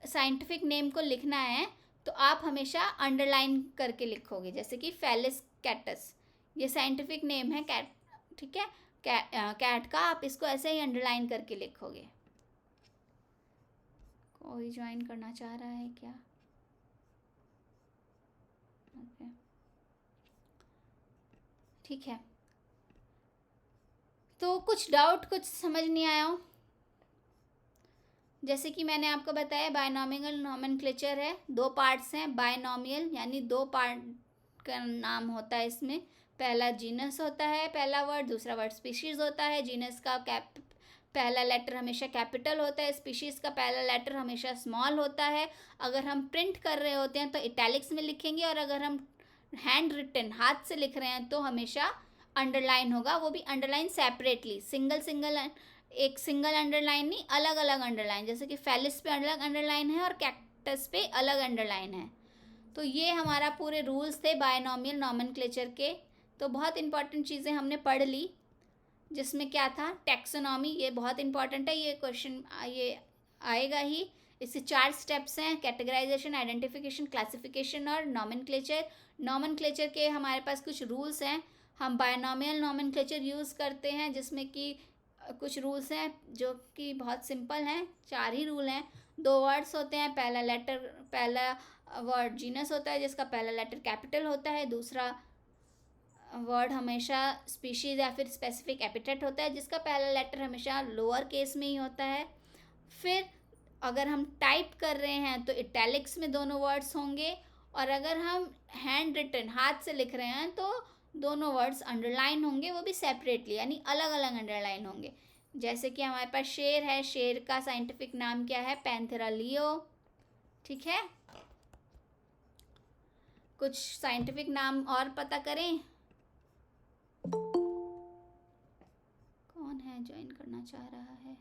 साइंटिफिक नेम को लिखना है तो आप हमेशा अंडरलाइन करके लिखोगे। जैसे कि फेलिस कैटस, ये साइंटिफिक नेम है कैट, ठीक है, कैट का, आप इसको ऐसे ही अंडरलाइन करके लिखोगे। कोई ज्वाइन करना चाह रहा है क्या? ओके, ठीक है। तो कुछ डाउट, कुछ समझ नहीं आया हो? जैसे कि मैंने आपको बताया बायनॉमियल नॉमेनक्लेचर है, 2 पार्ट्स हैं। बायनॉमियल यानी 2 पार्ट का नाम होता है इसमें। पहला जीनस होता है, पहला वर्ड, दूसरा वर्ड स्पीशीज़ होता है। जीनस का पहला लेटर हमेशा कैपिटल होता है, स्पीशीज़ का पहला लेटर हमेशा स्मॉल होता है। अगर हम प्रिंट कर रहे होते हैं तो इटैलिक्स में लिखेंगे, और अगर हम हैंड रिटन हाथ से लिख रहे हैं तो हमेशा अंडरलाइन होगा, वो भी अंडरलाइन सेपरेटली, एक सिंगल अंडरलाइन नहीं, अलग अलग अंडरलाइन। जैसे कि फेलिस पे अलग अंडरलाइन है और कैक्टस पे अलग अंडरलाइन है। तो ये हमारा पूरे रूल्स थे बायनॉमियल नॉमेनक्लेचर के। तो बहुत इंपॉर्टेंट चीज़ें हमने पढ़ ली, जिसमें क्या था, टैक्सोनॉमी, ये बहुत इंपॉर्टेंट है, ये क्वेश्चन ये आएगा ही। इससे 4 स्टेप्स हैं, कैटेगराइजेशन, आइडेंटिफिकेशन, क्लासिफिकेशन और नॉमेनक्लेचर। नॉमेनक्लेचर के हमारे पास कुछ रूल्स हैं। हम बायनॉमियल नॉमेनक्लेचर यूज़ करते हैं, जिसमें कि कुछ रूल्स हैं जो कि बहुत सिंपल हैं। 4 ही रूल हैं। 2 वर्ड्स होते हैं, पहला वर्ड जीनस होता है जिसका पहला लेटर कैपिटल होता है। दूसरा वर्ड हमेशा स्पीशीज़ या फिर स्पेसिफिक एपिथेट होता है जिसका पहला लेटर हमेशा लोअर केस में ही होता है। फिर अगर हम टाइप कर रहे हैं तो इटैलिक्स में दोनों वर्ड्स होंगे, और अगर हम हैंड रिटन हाथ से लिख रहे हैं तो दोनों वर्ड्स अंडरलाइन होंगे, वो भी सेपरेटली, यानी अलग अलग अंडरलाइन होंगे। जैसे कि हमारे पास शेर है, शेर का साइंटिफिक नाम क्या है, पैंथेरा लियो। ठीक है, कुछ साइंटिफिक नाम और पता करें? कौन है ज्वाइन करना चाह रहा है?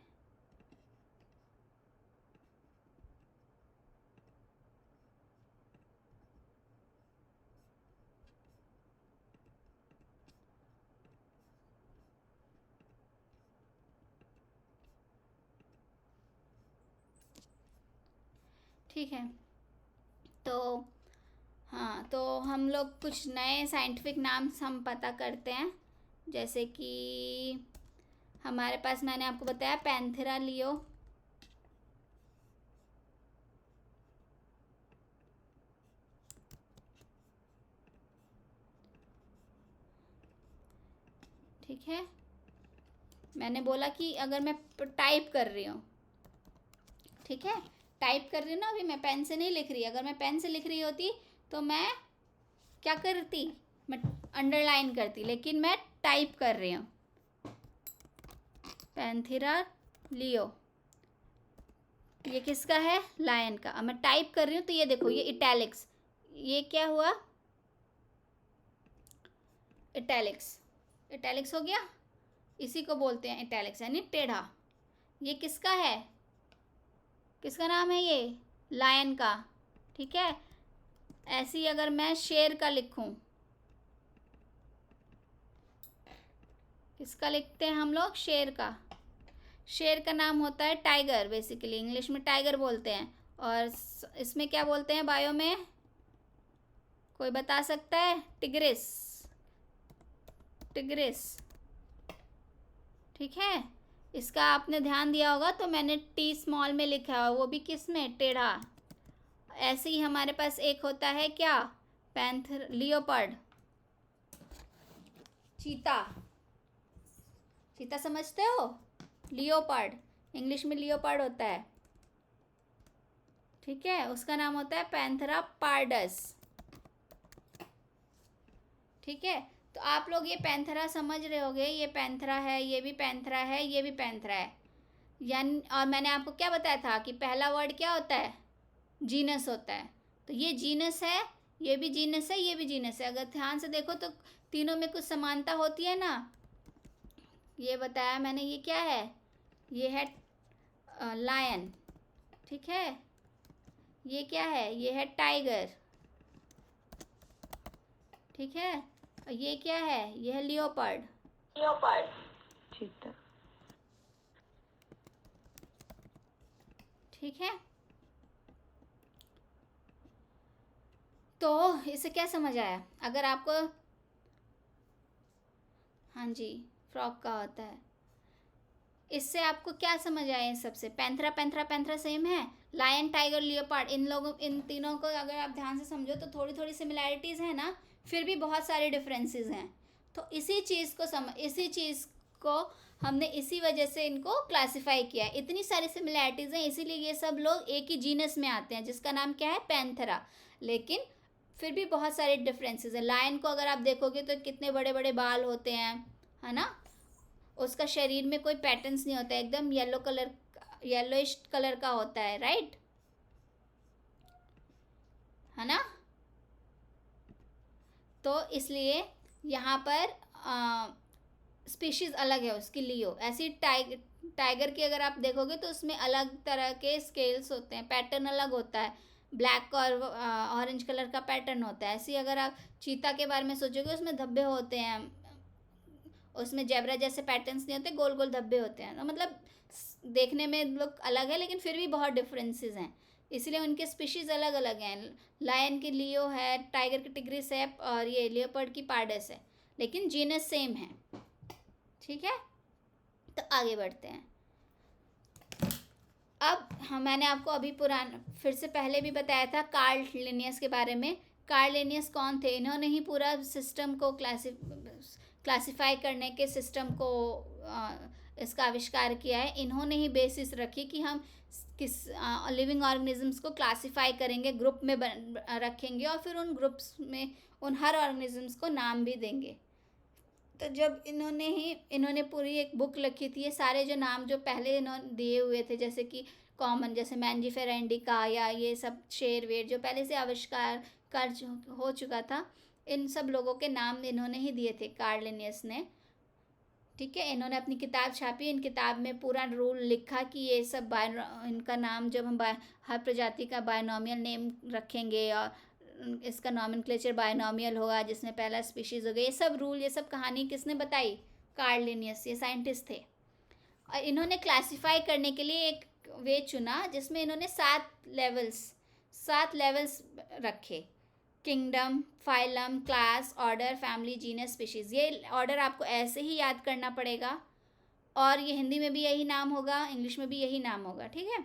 ठीक है, तो हाँ, तो हम लोग कुछ नए साइंटिफिक नाम हम पता करते हैं। जैसे कि हमारे पास, मैंने आपको बताया, पैंथेरा लियो, ठीक है। मैंने बोला कि अगर मैं टाइप कर रही हूँ, ठीक है, टाइप कर रही हूँ ना, अभी मैं पेन से नहीं लिख रही। अगर मैं पेन से लिख रही होती तो मैं क्या करती, मैं अंडरलाइन करती, लेकिन मैं टाइप कर रही हूँ। पैंथेरा लियो, ये किसका है? लायन का। अब मैं टाइप कर रही हूँ तो ये देखो, ये इटैलिक्स, ये क्या हुआ? इटैलिक्स, इटैलिक्स हो गया। इसी को बोलते हैं इटैलिक्स, यानी टेढ़ा। ये किसका है? किसका नाम है ये? लायन का, ठीक है। ऐसे ही अगर मैं शेर का लिखूं, किसका लिखते हैं हम लोग? शेर का। शेर का नाम होता है टाइगर, बेसिकली इंग्लिश में टाइगर बोलते हैं, और इसमें क्या बोलते हैं बायो में? कोई बता सकता है? टिग्रिस, टिग्रिस, ठीक है। इसका आपने ध्यान दिया होगा, तो मैंने टी स्मॉल में लिखा है, वो भी किस में? टेढ़ा। ऐसे ही हमारे पास एक होता है क्या? पैंथर, लियोपर्ड, चीता, चीता समझते हो? लियोपर्ड, इंग्लिश में लियोपर्ड होता है, ठीक है। उसका नाम होता है पैंथेरा पार्डस, ठीक है। तो आप लोग ये पैंथेरा समझ रहे होगे, ये पैंथेरा है, ये भी पैंथेरा है, ये भी पैंथेरा है, यानी। और मैंने आपको क्या बताया था कि पहला वर्ड क्या होता है? जीनस होता है। तो ये जीनस है, ये भी जीनस है, ये भी जीनस है। अगर ध्यान से देखो तो तीनों में कुछ समानता होती है ना। ये बताया मैंने, ये क्या है? ये है लायन, ठीक है। ये क्या है? ये है टाइगर, ठीक है। और ये क्या है? ये है लियोपर्ड, लियोपर्ड, चीता, ठीक है। तो इससे क्या समझ आया? अगर आपको, हाँ जी, फ्रॉक का होता है। इससे आपको क्या समझ आया? इन सबसे पैंथेरा, पैंथेरा, पैंथेरा सेम है। लायन, टाइगर, लियोपार्ड, इन लोगों, इन तीनों को अगर आप ध्यान से समझो तो थोड़ी थोड़ी सिमिलैरिटीज़ है ना, फिर भी बहुत सारे डिफरेंसेस हैं। तो इसी चीज़ को हमने इसी वजह से इनको क्लासिफाई किया है। इतनी सारी सिमिलैरिटीज़ हैं, इसीलिए ये सब लोग एक ही जीनस में आते हैं, जिसका नाम क्या है? पैंथेरा। लेकिन फिर भी बहुत सारे डिफरेंसेस हैं। लायन को अगर आप देखोगे तो कितने बड़े बड़े बाल होते हैं, है ना। उसका शरीर में कोई पैटर्न्स नहीं होता है, एकदम येलो कलर, येलोइश कलर का होता है, राइट, है ना। तो इसलिए यहाँ पर स्पीशीज़ अलग है उसकी, लियो। ऐसी टाइगर की अगर आप देखोगे तो उसमें अलग तरह के स्केल्स होते हैं, पैटर्न अलग होता है, ब्लैक और ऑरेंज कलर का पैटर्न होता है। ऐसे ही अगर आप चीता के बारे में सोचोगे, उसमें धब्बे होते हैं, उसमें जेब्रा जैसे पैटर्न्स नहीं होते, गोल गोल धब्बे होते हैं। तो मतलब देखने में लोग अलग है, लेकिन फिर भी बहुत डिफरेंसेस हैं, इसलिए उनके स्पीशीज़ अलग अलग हैं। लायन की लियो है, टाइगर की टिग्रिस है, और ये लियोपर्ड की पार्डस है, लेकिन जीनस सेम है, ठीक है। तो आगे बढ़ते हैं। अब मैंने आपको अभी फिर से पहले भी बताया था कार्ल लिनियस के बारे में। कार्ल लिनियस कौन थे? इन्होंने ही पूरा सिस्टम को क्लासिफाई करने के सिस्टम को इसका आविष्कार किया है। इन्होंने ही बेसिस रखी कि हम किस लिविंग ऑर्गेनिजम्स को क्लासिफाई करेंगे, ग्रुप में रखेंगे, और फिर उन ग्रुप्स में उन हर ऑर्गेनिजम्स को नाम भी देंगे। तो जब इन्होंने पूरी एक बुक लिखी थी, ये सारे जो नाम जो पहले इन्होंने दिए हुए थे, जैसे कि कॉमन, जैसे मैंजिफेरा इंडिका या ये सब शेर वेर जो पहले से आविष्कार हो चुका था, इन सब लोगों के नाम इन्होंने ही दिए थे, कार्ल लिनियस ने। ठीक है, इन्होंने अपनी किताब छापी, इन किताब में पूरा रूल लिखा कि ये सब इनका नाम जब हम हर प्रजाति का बायनोमियल नेम रखेंगे और इसका नॉमेनक्लेचर बायनोमियल होगा, जिसमें पहला स्पीशीज़ हो गया, ये सब रूल, ये सब कहानी किसने बताई? कार्ल लिनियस, ये साइंटिस्ट थे। और इन्होंने क्लासिफाई करने के लिए एक वे चुना जिसमें इन्होंने 7 लेवल्स रखे, kingdom, phylum, class, order, family, genus, species. ये ऑर्डर आपको ऐसे ही याद करना पड़ेगा, और ये हिंदी में भी यही नाम होगा, इंग्लिश में भी यही नाम होगा। ठीक है,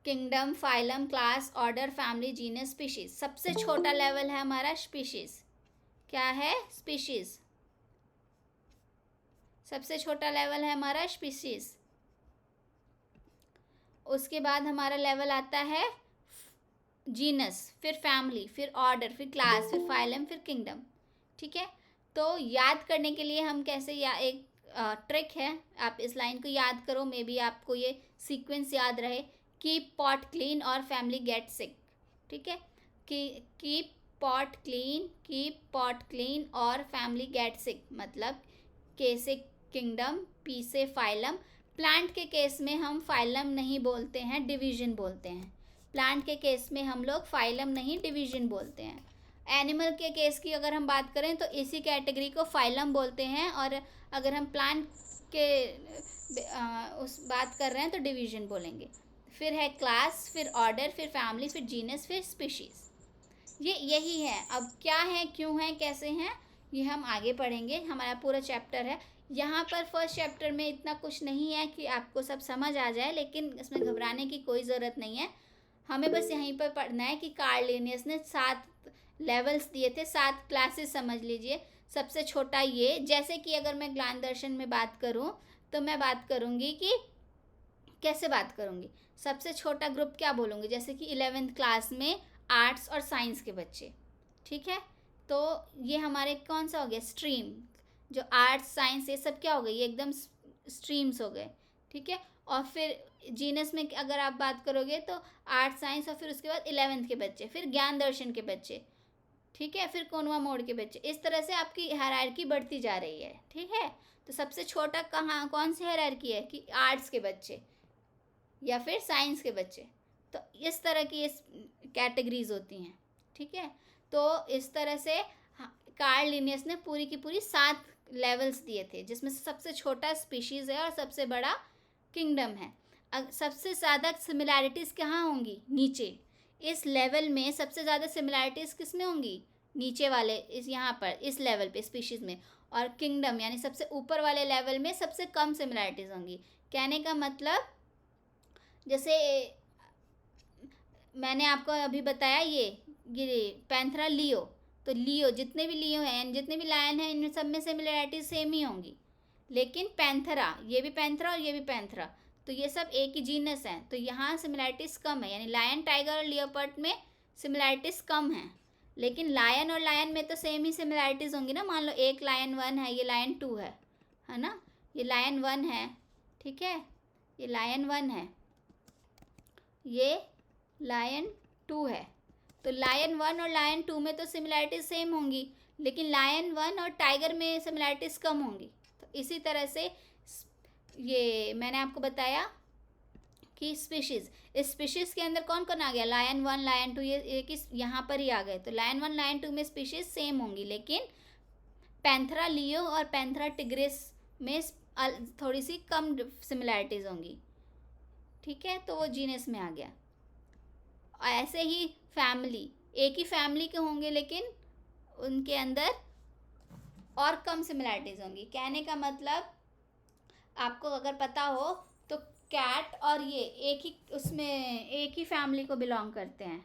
kingdom, phylum, class, order, family, genus, species. सबसे छोटा लेवल है हमारा स्पीशीज़। क्या है? स्पीशीज़। सबसे छोटा लेवल है हमारा स्पीशीज़। उसके बाद हमारा लेवल आता है जीनस, फिर फैमिली, फिर ऑर्डर, फिर क्लास, फिर फाइलम, फिर किंगडम। ठीक है, तो याद करने के लिए हम कैसे, या एक ट्रिक है, आप इस लाइन को याद करो, मे बी आपको ये सीक्वेंस याद रहे। कीप पॉट क्लीन और फैमिली गेट सिक। ठीक है, कीप पॉट क्लीन और फैमिली गेट सिक, मतलब के से किंगडम, पी से फाइलम। प्लांट के केस में हम फाइलम नहीं बोलते हैं, डिवीजन बोलते हैं। प्लांट के केस में हम लोग फाइलम नहीं, डिवीजन बोलते हैं। एनिमल के केस की अगर हम बात करें तो इसी कैटेगरी को फाइलम बोलते हैं, और अगर हम प्लांट के उस बात कर रहे हैं तो डिवीजन बोलेंगे। फिर है क्लास, फिर ऑर्डर, फिर फैमिली, फिर जीनस, फिर स्पीशीज़। ये यही है। अब क्या है, क्यों है, कैसे हैं, ये हम आगे पढ़ेंगे। हमारा पूरा चैप्टर है। यहाँ पर फर्स्ट चैप्टर में इतना कुछ नहीं है कि आपको सब समझ आ जाए, लेकिन इसमें घबराने की कोई ज़रूरत नहीं है। हमें बस यहीं पर पढ़ना है कि कार्ल लिनियस ने 7 लेवल्स दिए थे, 7 क्लासेस समझ लीजिए। सबसे छोटा ये, जैसे कि अगर मैं ज्ञान दर्शन में बात करूं तो मैं बात करूंगी कि कैसे बात करूंगी, सबसे छोटा ग्रुप क्या बोलूँगी, जैसे कि 11th क्लास में आर्ट्स और साइंस के बच्चे। ठीक है, तो ये हमारे कौन सा हो गया? स्ट्रीम। जो आर्ट्स, साइंस, ये सब क्या हो गई? ये एकदम स्ट्रीम्स हो गए। ठीक है, और फिर जीनस में अगर आप बात करोगे तो आर्ट्स, साइंस, और फिर उसके बाद 11th के बच्चे, फिर ज्ञान दर्शन के बच्चे। ठीक है, फिर कोनवा मोड़ के बच्चे। इस तरह से आपकी हायरार्की बढ़ती जा रही है। ठीक है, तो सबसे छोटा कौन सी हायरार्की है? कि आर्ट्स के बच्चे या फिर साइंस के बच्चे। तो इस तरह की इस कैटेगरीज होती हैं। ठीक है, तो इस तरह से कार्ल लिनियस ने पूरी की पूरी 7 लेवल्स दिए थे, जिसमें से सबसे छोटा स्पीशीज़ है और सबसे बड़ा किंगडम है। सबसे ज़्यादा सिमिलैरिटीज़ कहाँ होंगी? नीचे। इस लेवल में सबसे ज़्यादा सिमिलैरिटीज़ किस में होंगी? नीचे वाले, इस यहाँ पर इस लेवल पे स्पीशीज़ में। और किंगडम यानी सबसे ऊपर वाले लेवल में सबसे कम सिमिलैरिटीज़ होंगी। कहने का मतलब, जैसे मैंने आपको अभी बताया ये पैंथरा लियो, तो लियो, जितने भी लियो हैं, जितने भी लायन हैं, इन सब में सिमिलैरिटीज सेम ही होंगी। लेकिन पैंथरा, ये भी पैंथरा और ये भी पैंथरा, तो ये सब एक ही जीनस हैं, तो यहाँ सिमिलैरिटीज़ कम है। यानी लायन, टाइगर और लियोपर्ड में सिमिलैरिटीज़ कम हैं, लेकिन लायन और लायन में तो सेम ही सिमिलैरिटीज़ होंगी ना। मान लो एक लायन 1 है, ये लायन 2 है ना। ये लायन 1 है, ठीक है, ये लायन 1 है, ये लायन 2 है। तो लायन 1 और लायन 2 में तो सिमिलैरिटीज़ सेम होंगी, लेकिन लायन 1 और टाइगर में सिमिलैरिटीज़ कम होंगी। तो इसी तरह से ये मैंने आपको बताया कि स्पीशीज़, इस स्पीशीज़ के अंदर कौन कौन आ गया? लायन 1, लायन 2, ये किस यहाँ पर ही आ गए। तो लायन 1, लायन 2 में स्पीशीज़ सेम होंगी, लेकिन पैंथरा लियो और पैंथरा टिग्रिस में थोड़ी सी कम सिमिलैरिटीज़ होंगी। ठीक है, तो वो जीनस में आ गया। ऐसे ही फैमिली, एक ही फैमिली के होंगे, लेकिन उनके अंदर और कम सिमिलैरिटीज़ होंगी। कहने का मतलब, आपको अगर पता हो तो कैट और ये एक ही उसमें एक ही फैमिली को बिलोंग करते हैं।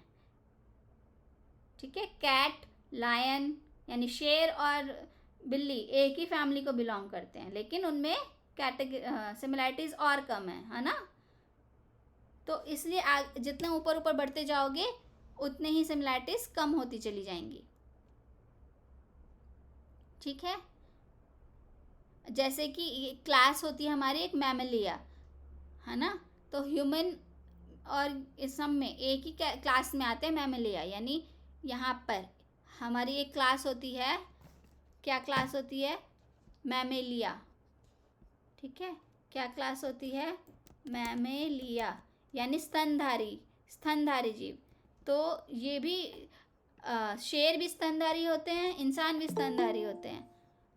ठीक है, कैट, लायन यानी शेर और बिल्ली एक ही फैमिली को बिलोंग करते हैं, लेकिन उनमें सिमिलैरिटीज़ और कम है ना। तो इसलिए जितने ऊपर ऊपर बढ़ते जाओगे उतने ही सिमिलैरिटीज़ कम होती चली जाएंगी। ठीक है, जैसे कि क्लास होती है हमारी एक मैमलिया, है ना। तो ह्यूमन और इस सब में एक ही क्लास में आते हैं मैमेलिया, यानी यहाँ पर हमारी एक क्लास होती है, क्या क्लास होती है? मैमेलिया। ठीक है, क्या क्लास होती है? मैमेलिया, यानी स्तनधारी जीव। तो ये भी शेर भी स्तनधारी होते हैं, इंसान भी स्तनधारी होते हैं,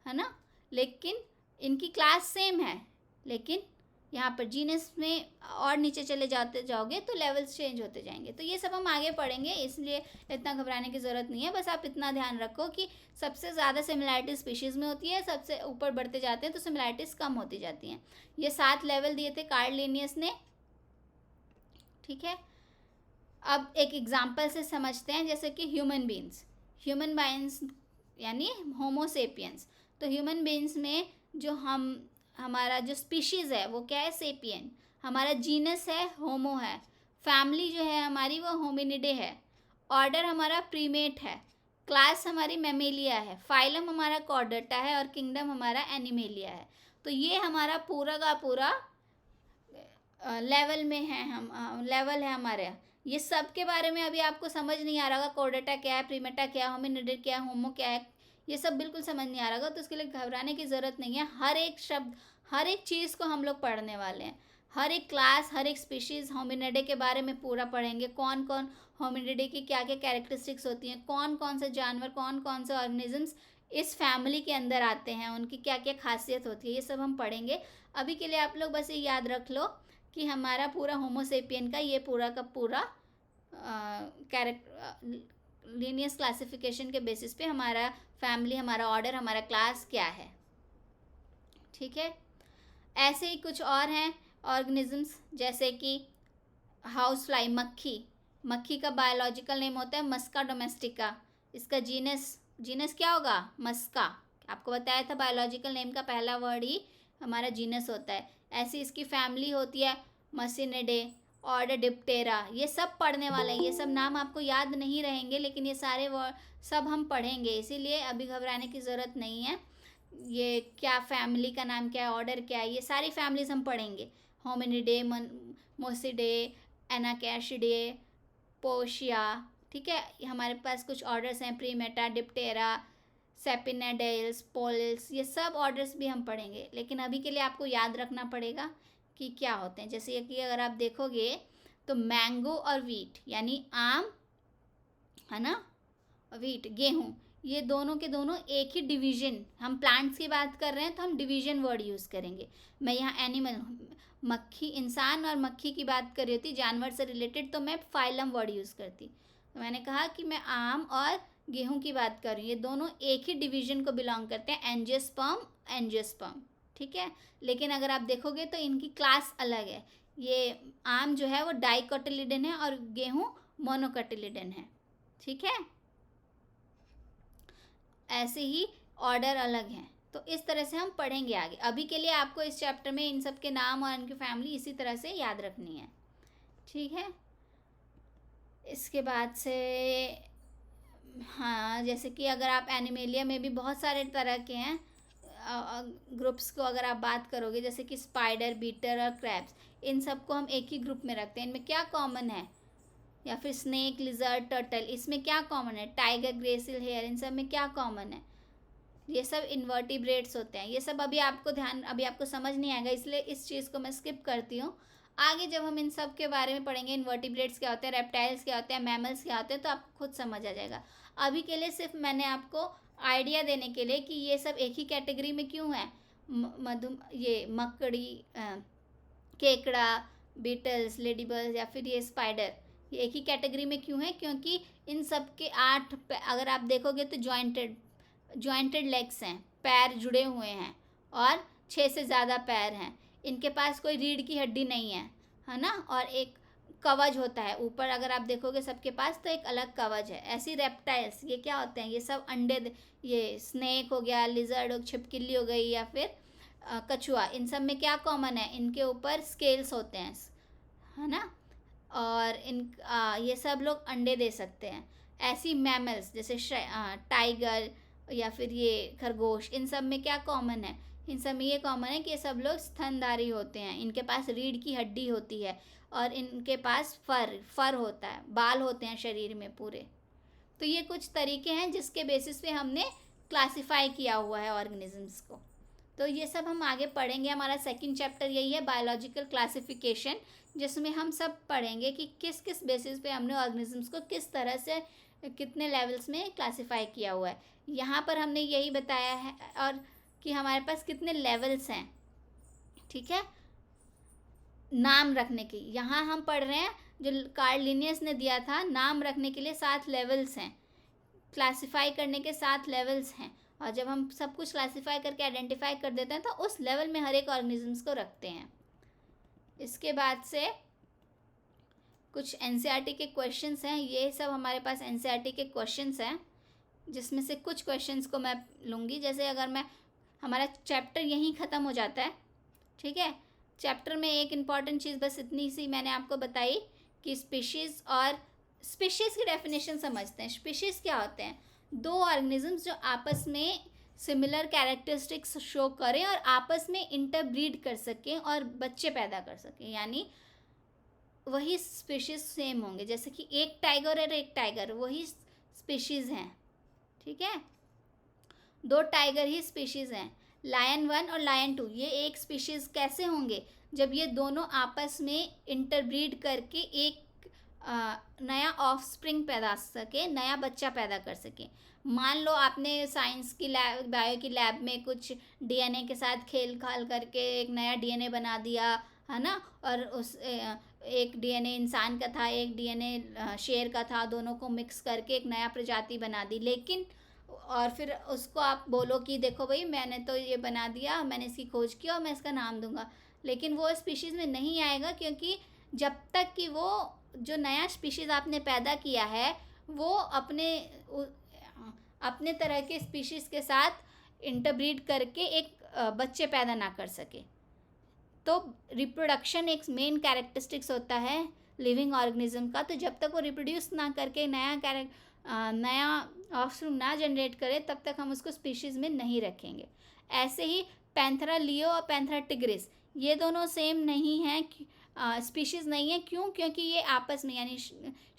है ना। लेकिन इनकी क्लास सेम है, लेकिन यहाँ पर जीनस में और नीचे चले जाओगे तो लेवल्स चेंज होते जाएंगे। तो ये सब हम आगे पढ़ेंगे, इसलिए इतना घबराने की ज़रूरत नहीं है। बस आप इतना ध्यान रखो कि सबसे ज़्यादा सिमिलैरिटीज स्पीशीज़ में होती है, सबसे ऊपर बढ़ते जाते हैं तो सिमिलैरिटीज कम होती जाती हैं। ये 7 लेवल दिए थे कार्ल लिनियस ने। ठीक है, अब एक एग्जाम्पल से समझते हैं, जैसे कि ह्यूमन बींग्स यानी होमोसेपियंस। तो ह्यूमन बींग्स में जो हमारा जो स्पीशीज़ है वो क्या है? सेपियन। हमारा जीनस है होमो है, फैमिली जो है हमारी वो होमिनिडे है, ऑर्डर हमारा प्रीमेट है, क्लास हमारी मैमेलिया है, फाइलम हमारा कॉर्डेटा है और किंगडम हमारा एनिमेलिया है। तो ये हमारा पूरा का पूरा लेवल में है, हम लेवल है हमारे। ये सब के बारे में अभी आपको समझ नहीं आ रहा होगा, कॉर्डेटा क्या है, प्रीमेटा क्या है, होमिनिडे क्या है, होमो क्या है, ये सब बिल्कुल समझ नहीं आ रहा होगा। तो उसके लिए घबराने की ज़रूरत नहीं है। हर एक शब्द, हर एक चीज़ को हम लोग पढ़ने वाले हैं। हर एक क्लास, हर एक स्पीशीज़ होमिनिडे के बारे में पूरा पढ़ेंगे। कौन कौन होमिनिडे की क्या क्या कैरेक्टरिस्टिक्स होती हैं, कौन कौन से जानवर, कौन कौन से ऑर्गेनिजम्स इस फैमिली के अंदर आते हैं, उनकी क्या क्या खासियत होती है, ये सब हम पढ़ेंगे। अभी के लिए आप लोग बस ये याद रख लो कि हमारा पूरा होमोसेपियन का ये पूरा का पूरा लीनियस क्लासिफिकेशन के बेसिस पे हमारा फैमिली, हमारा ऑर्डर, हमारा क्लास क्या है। ठीक है, ऐसे ही कुछ और हैं ऑर्गेनिजम्स, जैसे कि हाउस फ्लाई, मक्खी का बायोलॉजिकल नेम होता है मस्का डोमेस्टिका। इसका जीनस क्या होगा? मस्का। आपको बताया था बायोलॉजिकल नेम का पहला वर्ड ही हमारा जीनस होता है। ऐसी इसकी फैमिली होती है मसिनिडे, ऑर्डर डिप्टेरा। ये सब पढ़ने वाले हैं, ये सब नाम आपको याद नहीं रहेंगे, लेकिन ये सारे वर्ड सब हम पढ़ेंगे, इसीलिए अभी घबराने की ज़रूरत नहीं है। ये क्या फैमिली का नाम क्या है, ऑर्डर क्या है, ये सारी फैमिलीज हम पढ़ेंगे। होमिनिडे, मोसिडे, एनाकैशिडे, पोशिया। ठीक है, हमारे पास कुछ ऑर्डर्स हैं, प्रीमेटा, डिप्टेरा, सेपिनेडेल्स, पोल्स, ये सब ऑर्डर्स भी हम पढ़ेंगे। लेकिन अभी के लिए आपको याद रखना पड़ेगा कि क्या होते हैं। जैसे कि अगर आप देखोगे तो मैंगो और वीट, यानी आम है ना, वीट गेहूँ, ये दोनों के दोनों एक ही डिवीजन, हम प्लांट्स की बात कर रहे हैं तो हम डिवीजन वर्ड यूज़ करेंगे। मैं यहाँ एनिमल, मक्खी, इंसान और मक्खी की बात कर रही होती, जानवर से रिलेटेड, तो मैं फाइलम वर्ड यूज़ करती। तो मैंने कहा कि मैं आम और गेहूँ की बात कर रही हूँ, ये दोनों एक ही डिवीजन को बिलोंग करते हैं, एंजियोस्पर्म। ठीक है, लेकिन अगर आप देखोगे तो इनकी क्लास अलग है। ये आम जो है वो डाइकोटिलिडन है और गेहूँ मोनोकोटिलिडन है। ठीक है, ऐसे ही ऑर्डर अलग हैं। तो इस तरह से हम पढ़ेंगे आगे। अभी के लिए आपको इस चैप्टर में इन सब के नाम और इनकी फैमिली इसी तरह से याद रखनी है। ठीक है, इसके बाद से हाँ, जैसे कि अगर आप एनिमेलिया में भी बहुत सारे तरह के हैं ग्रुप्स को अगर आप बात करोगे, जैसे कि स्पाइडर, बीटर और क्रैब्स, इन सबको हम एक ही ग्रुप में रखते हैं। इनमें क्या कॉमन है? या फिर स्नेक, लिजर्ड, टर्टल, इसमें क्या कॉमन है? टाइगर, ग्रेसिल हेयर, इन सब में क्या कॉमन है? ये सब इन्वर्टिब्रेट्स होते हैं। ये सब अभी आपको समझ नहीं आएगा, इसलिए इस चीज़ को मैं स्किप करती हूँ। आगे जब हम इन सब के बारे में पढ़ेंगे, इन्वर्टिब्रेट्स क्या होते हैं, रेप्टाइल्स क्या होते हैं, मैमल्स क्या होते हैं, तो आपको खुद समझ आ जाएगा। अभी के लिए सिर्फ मैंने आपको आइडिया देने के लिए कि ये सब एक ही कैटेगरी में क्यों है, ये मकड़ी, केकड़ा, बीटल्स, लेडीबर्ड्स या फिर ये स्पाइडर, ये एक ही कैटेगरी में क्यों है? क्योंकि इन सब के 8 अगर आप देखोगे तो जॉइंटेड लेग्स हैं, पैर जुड़े हुए हैं और 6 से ज़्यादा पैर हैं। इनके पास कोई रीढ़ की हड्डी नहीं है ना, और एक कवच होता है ऊपर। अगर आप देखोगे सबके पास तो एक अलग कवच है। ऐसी रेप्टाइल्स, ये क्या होते हैं? ये सब अंडे, ये स्नेक हो गया, लिजर्ड, छिपकली हो गई, या फिर कछुआ, इन सब में क्या कॉमन है? इनके ऊपर स्केल्स होते हैं, है ना, और ये सब लोग अंडे दे सकते हैं। ऐसी मैमल्स जैसे टाइगर या फिर ये खरगोश, इन सब में क्या कॉमन है? इन सब में ये कॉमन है कि ये सब लोग स्तनधारी होते हैं, इनके पास रीढ़ की हड्डी होती है और इनके पास फर होता है, बाल होते हैं शरीर में पूरे। तो ये कुछ तरीके हैं जिसके बेसिस पे हमने क्लासिफाई किया हुआ है ऑर्गेनिजम्स को। तो ये सब हम आगे पढ़ेंगे। हमारा सेकंड चैप्टर यही है, बायोलॉजिकल क्लासिफिकेशन, जिसमें हम सब पढ़ेंगे कि किस किस बेसिस पे हमने ऑर्गेनिजम्स को किस तरह से कितने लेवल्स में क्लासिफाई किया हुआ है। यहाँ पर हमने यही बताया है और कि हमारे पास कितने लेवल्स हैं, ठीक है, नाम रखने की। यहाँ हम पढ़ रहे हैं जो कार्ल लिनियस ने दिया था, नाम रखने के लिए 7 लेवल्स हैं, क्लासिफाई करने के 7 लेवल्स हैं। और जब हम सब कुछ क्लासिफाई करके आइडेंटिफाई कर देते हैं तो उस लेवल में हर एक ऑर्गेनिजम्स को रखते हैं। इसके बाद से कुछ एनसीईआरटी के क्वेश्चंस हैं, ये सब हमारे पास एनसीईआरटी के क्वेश्चंस हैं, जिसमें से कुछ क्वेश्चंस को मैं लूँगी। जैसे अगर हमारा चैप्टर यहीं ख़त्म हो जाता है, ठीक है। चैप्टर में एक इम्पॉर्टेंट चीज़ बस इतनी सी मैंने आपको बताई कि स्पीशीज़ की डेफिनेशन समझते हैं। स्पीशीज़ क्या होते हैं? 2 ऑर्गेनिजम्स जो आपस में सिमिलर कैरेक्टरिस्टिक्स शो करें और आपस में इंटरब्रीड कर सकें और बच्चे पैदा कर सकें, यानी वही स्पीशीज़ सेम होंगे। जैसे कि एक टाइगर और एक टाइगर वही स्पीशीज़ हैं, ठीक है। 2 टाइगर ही स्पीशीज़ हैं, लायन 1 और लायन 2, ये एक स्पीशीज़ कैसे होंगे? जब ये दोनों आपस में इंटरब्रीड करके एक नया ऑफस्प्रिंग पैदा सके, नया बच्चा पैदा कर सके। मान लो आपने साइंस की लैब, बायो की लैब में कुछ डीएनए के साथ खेल खाल करके एक नया डीएनए बना दिया, है ना, और उस एक डीएनए इंसान का था, एक डीएनए शेर का था, दोनों को मिक्स करके एक नया प्रजाति बना दी। लेकिन और फिर उसको आप बोलो कि देखो भाई मैंने तो ये बना दिया, मैंने इसकी खोज की और मैं इसका नाम दूंगा, लेकिन वो स्पीशीज़ में नहीं आएगा, क्योंकि जब तक कि वो जो नया स्पीशीज़ आपने पैदा किया है वो अपने तरह के स्पीशीज़ के साथ इंटरब्रीड करके एक बच्चे पैदा ना कर सके। तो रिप्रोडक्शन एक मेन कैरेक्टरिस्टिक्स होता है लिविंग ऑर्गेनिज्म का। तो जब तक वो रिप्रोड्यूस ना करके नया ऑफस्प्रिंग ना जनरेट करे, तब तक हम उसको स्पीशीज़ में नहीं रखेंगे। ऐसे ही पैंथेरा लियो और पैंथेरा टिग्रिस, ये दोनों सेम नहीं हैं, स्पीशीज़ नहीं है। क्यों? क्योंकि ये आपस में, यानी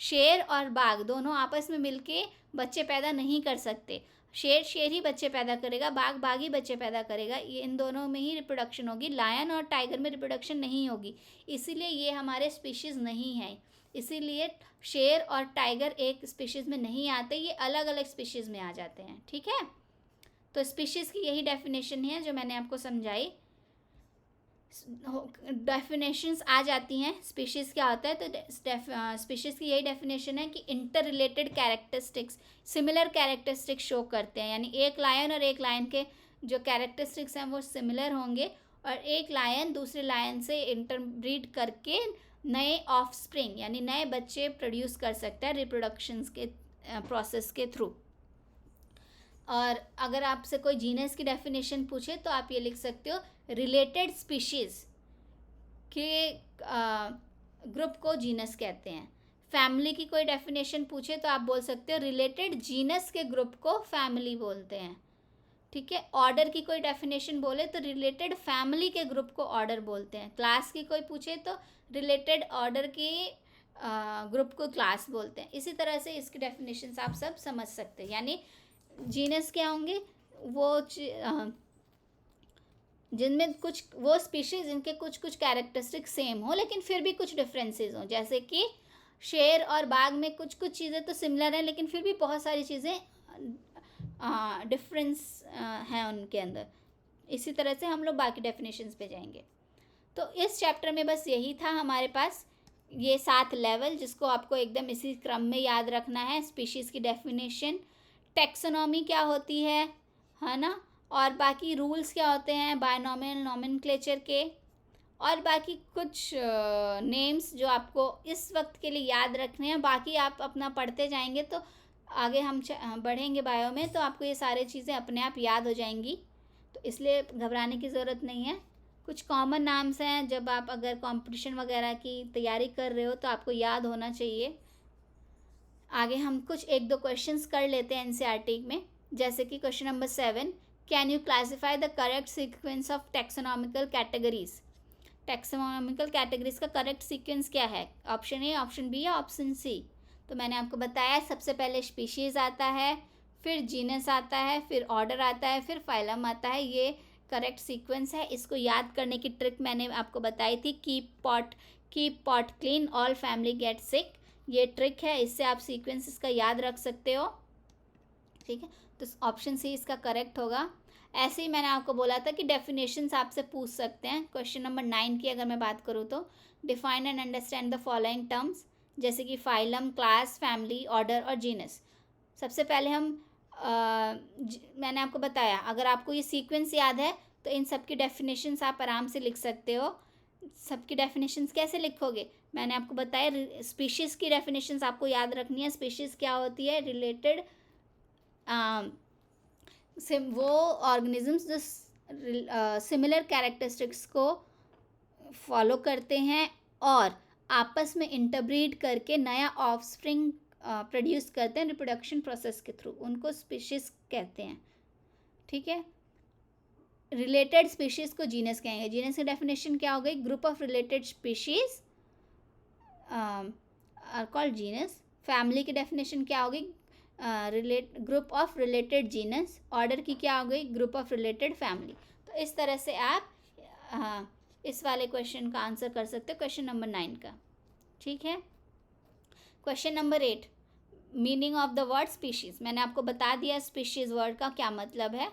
शेर और बाघ दोनों आपस में मिलके बच्चे पैदा नहीं कर सकते। शेर ही बच्चे पैदा करेगा, बाघ ही बच्चे पैदा करेगा, ये इन दोनों में ही रिप्रोडक्शन होगी। लायन और टाइगर में रिप्रोडक्शन नहीं होगी, इसीलिए ये हमारे स्पीशीज़ नहीं हैं। इसीलिए शेर और टाइगर एक स्पीशीज़ में नहीं आते, ये अलग अलग स्पीशीज़ में आ जाते हैं, ठीक है। तो स्पीशीज़ की यही डेफिनेशन है जो मैंने आपको समझाई। डेफिनेशंस आ जाती हैं स्पीशीज़ क्या होता है। तो स्पीशीज़ की यही डेफिनेशन है कि inter related characteristics, similar characteristics show करते हैं, यानी एक लायन और एक लायन के जो कैरेक्टरिस्टिक्स हैं वो सिमिलर होंगे, और एक लायन दूसरे लायन से इंटरब्रीड करके नए ऑफस्प्रिंग यानी नए बच्चे प्रोड्यूस कर सकता है रिप्रोडक्शंस के प्रोसेस के थ्रू। और अगर आपसे कोई जीनस की डेफिनेशन पूछे तो आप ये लिख सकते हो, रिलेटेड स्पीशीज़ के ग्रुप को जीनस कहते हैं। फैमिली की कोई डेफिनेशन पूछे तो आप बोल सकते हो, रिलेटेड जीनस के ग्रुप को फैमिली बोलते हैं, ठीक है। ऑर्डर की कोई डेफिनेशन बोले तो रिलेटेड फैमिली के ग्रुप को ऑर्डर बोलते हैं। क्लास की कोई पूछे तो रिलेटेड ऑर्डर के ग्रुप को क्लास बोलते हैं। इसी तरह से इसकी डेफिनेशंस आप सब समझ सकते हैं। यानी जीनस क्या होंगे? वो जिनमें कुछ वो स्पीशीज़ जिनके कुछ कुछ कैरेक्टरिस्टिक सेम हो लेकिन फिर भी कुछ डिफरेंसेस हों। जैसे कि शेर और बाघ में कुछ कुछ चीज़ें तो सिमिलर हैं, लेकिन फिर भी बहुत सारी चीज़ें डिफरेंस हैं उनके अंदर। इसी तरह से हम लोग बाकी डेफिनेशंस पे जाएंगे। तो इस चैप्टर में बस यही था हमारे पास, ये 7 लेवल जिसको आपको एकदम इसी क्रम में याद रखना है। स्पीशीज़ की डेफिनेशन, टैक्सोनॉमी क्या होती है ना, और बाकी रूल्स क्या होते हैं बायनॉमिनल नॉमेनक्लेचर के, और बाकी कुछ नेम्स जो आपको इस वक्त के लिए याद रखने हैं। बाकी आप अपना पढ़ते जाएंगे तो आगे हम बढ़ेंगे बायो में, तो आपको ये सारी चीज़ें अपने आप याद हो जाएंगी, तो इसलिए घबराने की ज़रूरत नहीं है। कुछ कॉमन नाम्स हैं, जब आप अगर कंपटीशन वगैरह की तैयारी कर रहे हो तो आपको याद होना चाहिए। आगे हम कुछ 1-2 क्वेश्चंस कर लेते हैं एनसीईआरटी में। जैसे कि question number 7, can you classify the correct sequence of taxonomical categories. Taxonomical categories का करेक्ट सीक्वेंस क्या है? ऑप्शन ए, ऑप्शन बी या ऑप्शन सी? तो मैंने आपको बताया सबसे पहले स्पीशीज़ आता है, फिर जीनस आता है, फिर ऑर्डर आता है, फिर फाइलम आता है। ये करेक्ट सीक्वेंस है। इसको याद करने की ट्रिक मैंने आपको बताई थी, keep pot clean, all family get sick. ये ट्रिक है, इससे आप सीक्वेंस इसका याद रख सकते हो। ठीक है, तो ऑप्शन सी इसका करेक्ट होगा। ऐसे ही मैंने आपको बोला था कि डेफिनेशंस आपसे पूछ सकते हैं। क्वेश्चन नंबर 9 की अगर मैं बात करूँ तो define and understand the following terms, जैसे कि फाइलम, क्लास, फैमिली, ऑर्डर और जीनस। सबसे पहले मैंने आपको बताया, अगर आपको ये सीक्वेंस याद है तो इन सब की डेफिनेशंस आप आराम से लिख सकते हो। सबकी डेफिनेशंस कैसे लिखोगे? मैंने आपको बताया, स्पीशीज़ की डेफिनेशंस आपको याद रखनी है। स्पीशीज़ क्या होती है? रिलेटेड वो ऑर्गेनिजम्स जो सिमिलर कैरेक्टरिस्टिक्स को फॉलो करते हैं और आपस में इंटरब्रीड करके नया ऑफस्प्रिंग प्रोड्यूस करते हैं रिप्रोडक्शन प्रोसेस के थ्रू, उनको स्पीशीज़ कहते हैं। ठीक है, रिलेटेड स्पीशीज़ को जीनस कहेंगे। जीनस की डेफिनेशन क्या हो गई? Group of related species are called genus. Family की डेफिनेशन क्या हो गई? Group of related genus. Order की क्या हो गई? Group of related family. तो इस तरह से आप इस वाले क्वेश्चन का आंसर कर सकते हो, क्वेश्चन नंबर 9 का। ठीक है, question number 8, meaning of the word species. मैंने आपको बता दिया स्पीशीज़ वर्ड का क्या मतलब है।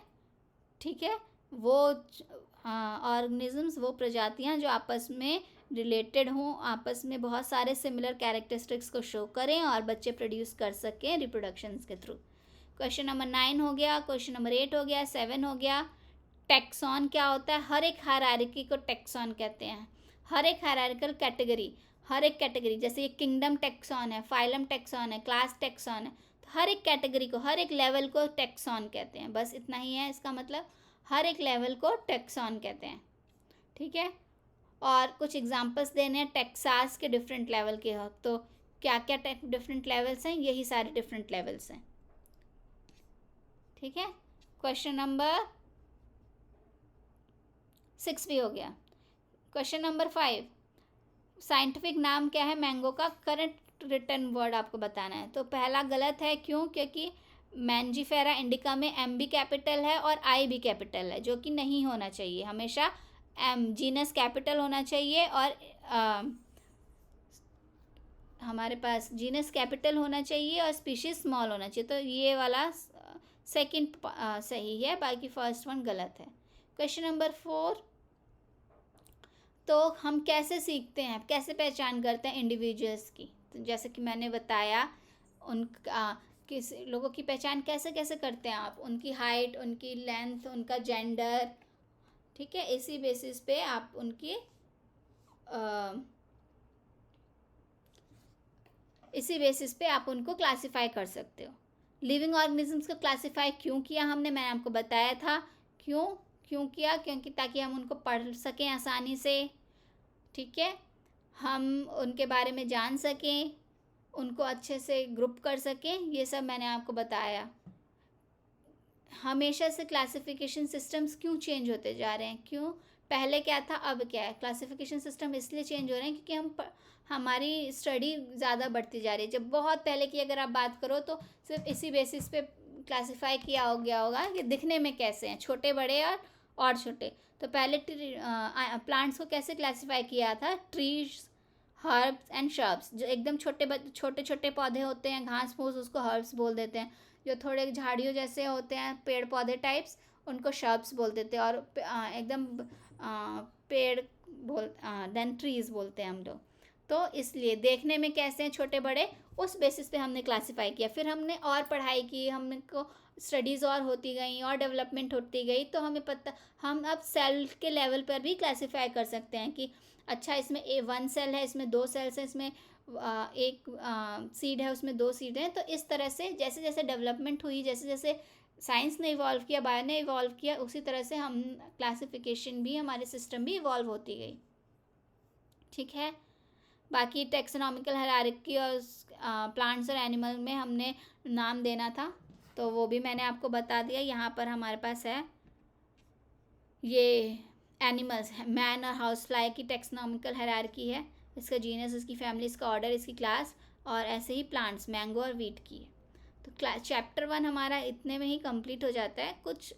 ठीक है, वो ऑर्गेनिजम्स, वो प्रजातियां जो आपस में रिलेटेड हों, आपस में बहुत सारे सिमिलर कैरेक्टरिस्टिक्स को शो करें और बच्चे प्रोड्यूस कर सकें रिप्रोडक्शंस के थ्रू। क्वेश्चन नंबर 9 हो गया, क्वेश्चन नंबर 8 हो गया, 7 हो गया। टैक्सॉन क्या होता है? हर एक हायरार्की को टैक्सॉन कहते हैं। हर एक हायरार्किकल कैटेगरी, हर एक कैटेगरी, जैसे ये किंगडम टैक्सॉन है, फाइलम टैक्सॉन है, क्लास टैक्सॉन है, तो हर एक कैटेगरी को, हर एक लेवल को टैक्सॉन कहते हैं। बस इतना ही है इसका मतलब, हर एक लेवल को टैक्सॉन कहते हैं। ठीक है, और कुछ एग्जांपल्स देने हैं टेक्सास के डिफरेंट लेवल के हो, तो क्या क्या डिफरेंट लेवल्स हैं? यही सारे डिफरेंट लेवल्स हैं। ठीक है, क्वेश्चन नंबर 6 भी हो गया। क्वेश्चन नंबर 5, साइंटिफिक नाम क्या है मैंगो का? करंट रिटर्न वर्ड आपको बताना है। तो पहला गलत है, क्यों? क्योंकि मैंजीफेरा इंडिका में एम भी कैपिटल है और आई भी कैपिटल है, जो कि नहीं होना चाहिए। हमेशा एम जीनस कैपिटल होना चाहिए और हमारे पास जीनस कैपिटल होना चाहिए और स्पीशीज स्मॉल होना चाहिए। तो ये वाला सेकंड सही है, बाकी फर्स्ट वन गलत है। क्वेश्चन नंबर 4, तो हम कैसे सीखते हैं, कैसे पहचान करते हैं इंडिविजुअल्स की? तो जैसे कि मैंने बताया, उनका किस लोगों की पहचान कैसे कैसे करते हैं आप? उनकी हाइट, उनकी लेंथ, उनका जेंडर। ठीक है, इसी बेसिस पे आप उनकी इसी बेसिस पे आप उनको क्लासिफाई कर सकते हो। लिविंग ऑर्गेनिजम्स को क्लासिफाई क्यों किया हमने? मैंने आपको बताया था क्यों किया, क्योंकि ताकि हम उनको पढ़ सकें आसानी से। ठीक है, हम उनके बारे में जान सकें, उनको अच्छे से ग्रुप कर सकें, ये सब मैंने आपको बताया। हमेशा से क्लासिफिकेशन सिस्टम्स क्यों चेंज होते जा रहे हैं? क्यों? पहले क्या था, अब क्या है? क्लासिफिकेशन सिस्टम इसलिए चेंज हो रहे हैं क्योंकि हमारी स्टडी ज़्यादा बढ़ती जा रही है। जब बहुत पहले की अगर आप बात करो तो सिर्फ इसी बेसिस पे क्लासिफाई किया हो गया होगा कि दिखने में कैसे हैं, छोटे बड़े और छोटे। तो पहले प्लांट्स को कैसे क्लासिफाई किया था? Trees, herbs and shrubs. जो एकदम छोटे छोटे पौधे होते हैं, घास फूस, उसको हर्ब्स बोल देते हैं। जो थोड़े झाड़ियों जैसे होते हैं, पेड़ पौधे टाइप्स, उनको श्रब्स बोल देते हैं। और एकदम पेड़ देन ट्रीज बोलते हैं हम लोग। तो इसलिए देखने में कैसे हैं, छोटे बड़े, उस बेसिस पे हमने क्लासिफाई किया। फिर हमने और पढ़ाई की, हमने को स्टडीज़ और होती गई और डेवलपमेंट होती गई, तो हमें पता, हम अब सेल के लेवल पर भी क्लासिफाई कर सकते हैं कि अच्छा इसमें 1 सेल है, इसमें 2 सेल्स हैं, इसमें एक सीड है, उसमें 2 सीड हैं। तो इस तरह से जैसे जैसे डेवलपमेंट हुई, जैसे जैसे साइंस ने इवॉल्व किया, बायो ने इवॉल्व किया, उसी तरह से हम क्लासिफिकेशन भी, हमारे सिस्टम भी इवॉल्व होती गई। ठीक है, बाकी टैक्सोनॉमिकल हायरार्की और प्लांट्स और एनिमल में हमने नाम देना था, तो वो भी मैंने आपको बता दिया। यहाँ पर हमारे पास है ये एनिमल्स है, मैन और हाउस फ्लाई की टेक्सोनॉमिकल हायरार्की है, इसका जीनस, इसकी फैमिली, इसका ऑर्डर, इसकी क्लास, और ऐसे ही प्लांट्स, मैंगो और वीट की। तो चैप्टर 1 हमारा इतने में ही कंप्लीट हो जाता है। कुछ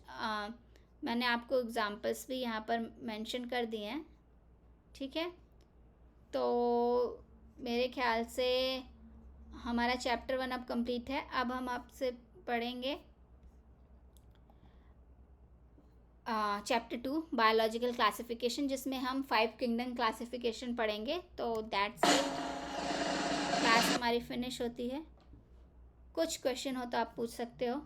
मैंने आपको एग्जांपल्स भी यहाँ पर मेंशन कर दिए हैं, ठीक है। तो मेरे ख्याल से हमारा चैप्टर 1 अब कंप्लीट है। अब हम आपसे पढ़ेंगे चैप्टर 2 बायोलॉजिकल क्लासिफिकेशन, जिसमें हम 5 किंगडम क्लासिफिकेशन पढ़ेंगे। तो दैट्स इट, क्लास हमारी फिनिश होती है। कुछ क्वेश्चन हो तो आप पूछ सकते हो।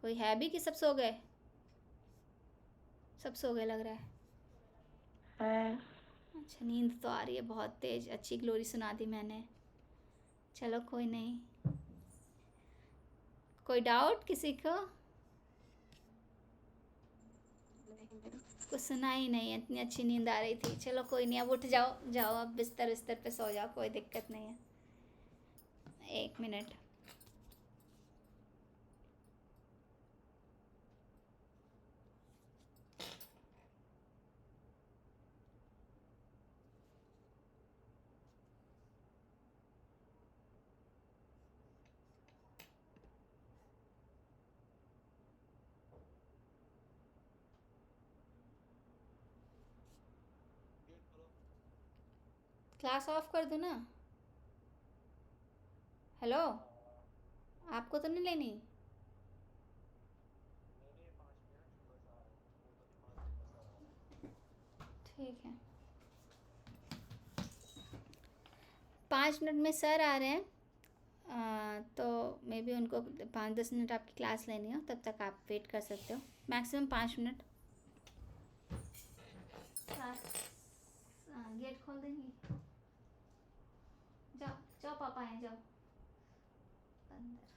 कोई है भी कि सब सो गए? सब सो गए लग रहा है। अच्छा, नींद तो आ रही है बहुत तेज। अच्छी ग्लोरी सुना दी मैंने। चलो कोई नहीं। कोई डाउट किसी को? कुछ सुना ही नहीं, इतनी अच्छी नींद आ रही थी। चलो कोई नहीं, अब उठ जाओ, जाओ अब बिस्तर पे सो जाओ, कोई दिक्कत नहीं है। 1 मिनट। क्लास ऑफ कर दो ना। हेलो, आपको तो नहीं लेनी? ठीक है, 5 मिनट में सर आ रहे हैं। तो मे बी उनको 5-10 मिनट आपकी क्लास लेनी हो, तब तक आप वेट कर सकते हो, मैक्सिमम 5 मिनट। गेट खोल देंगी। जाओ जाओ, पापा आए, जाओ अंदर।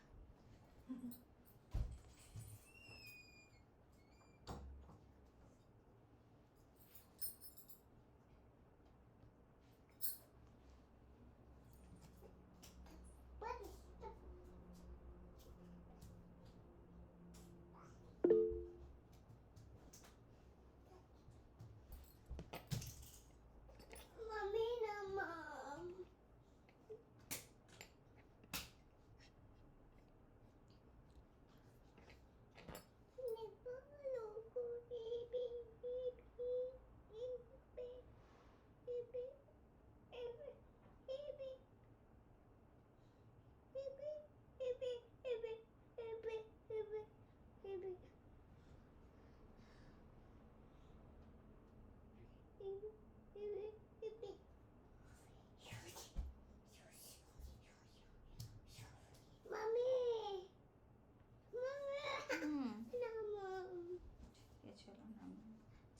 चलो ना,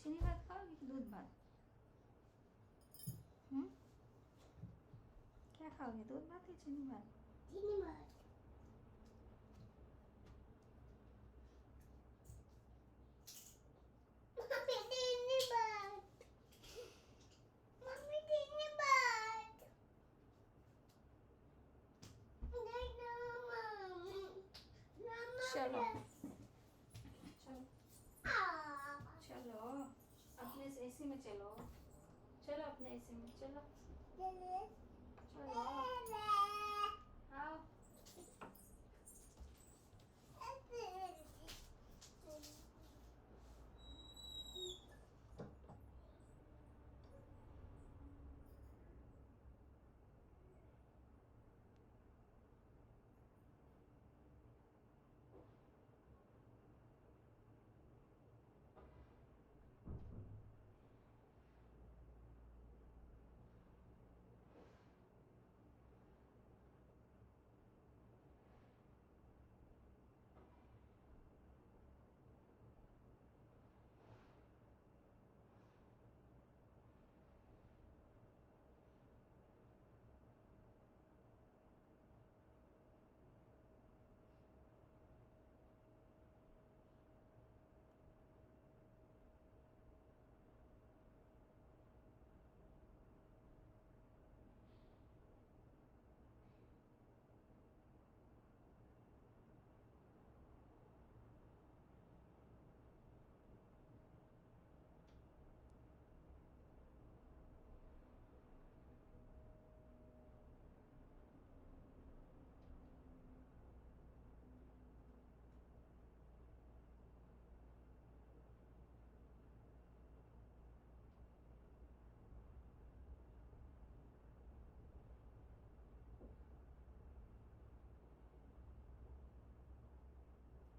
चीनी भात खाओगी कि दूध भात? क्या खाओगे, दूध भात या चीनी भात? चीनी भात। चलो चलो अपने एसी में चलो, चलो अपने एसी में चलो।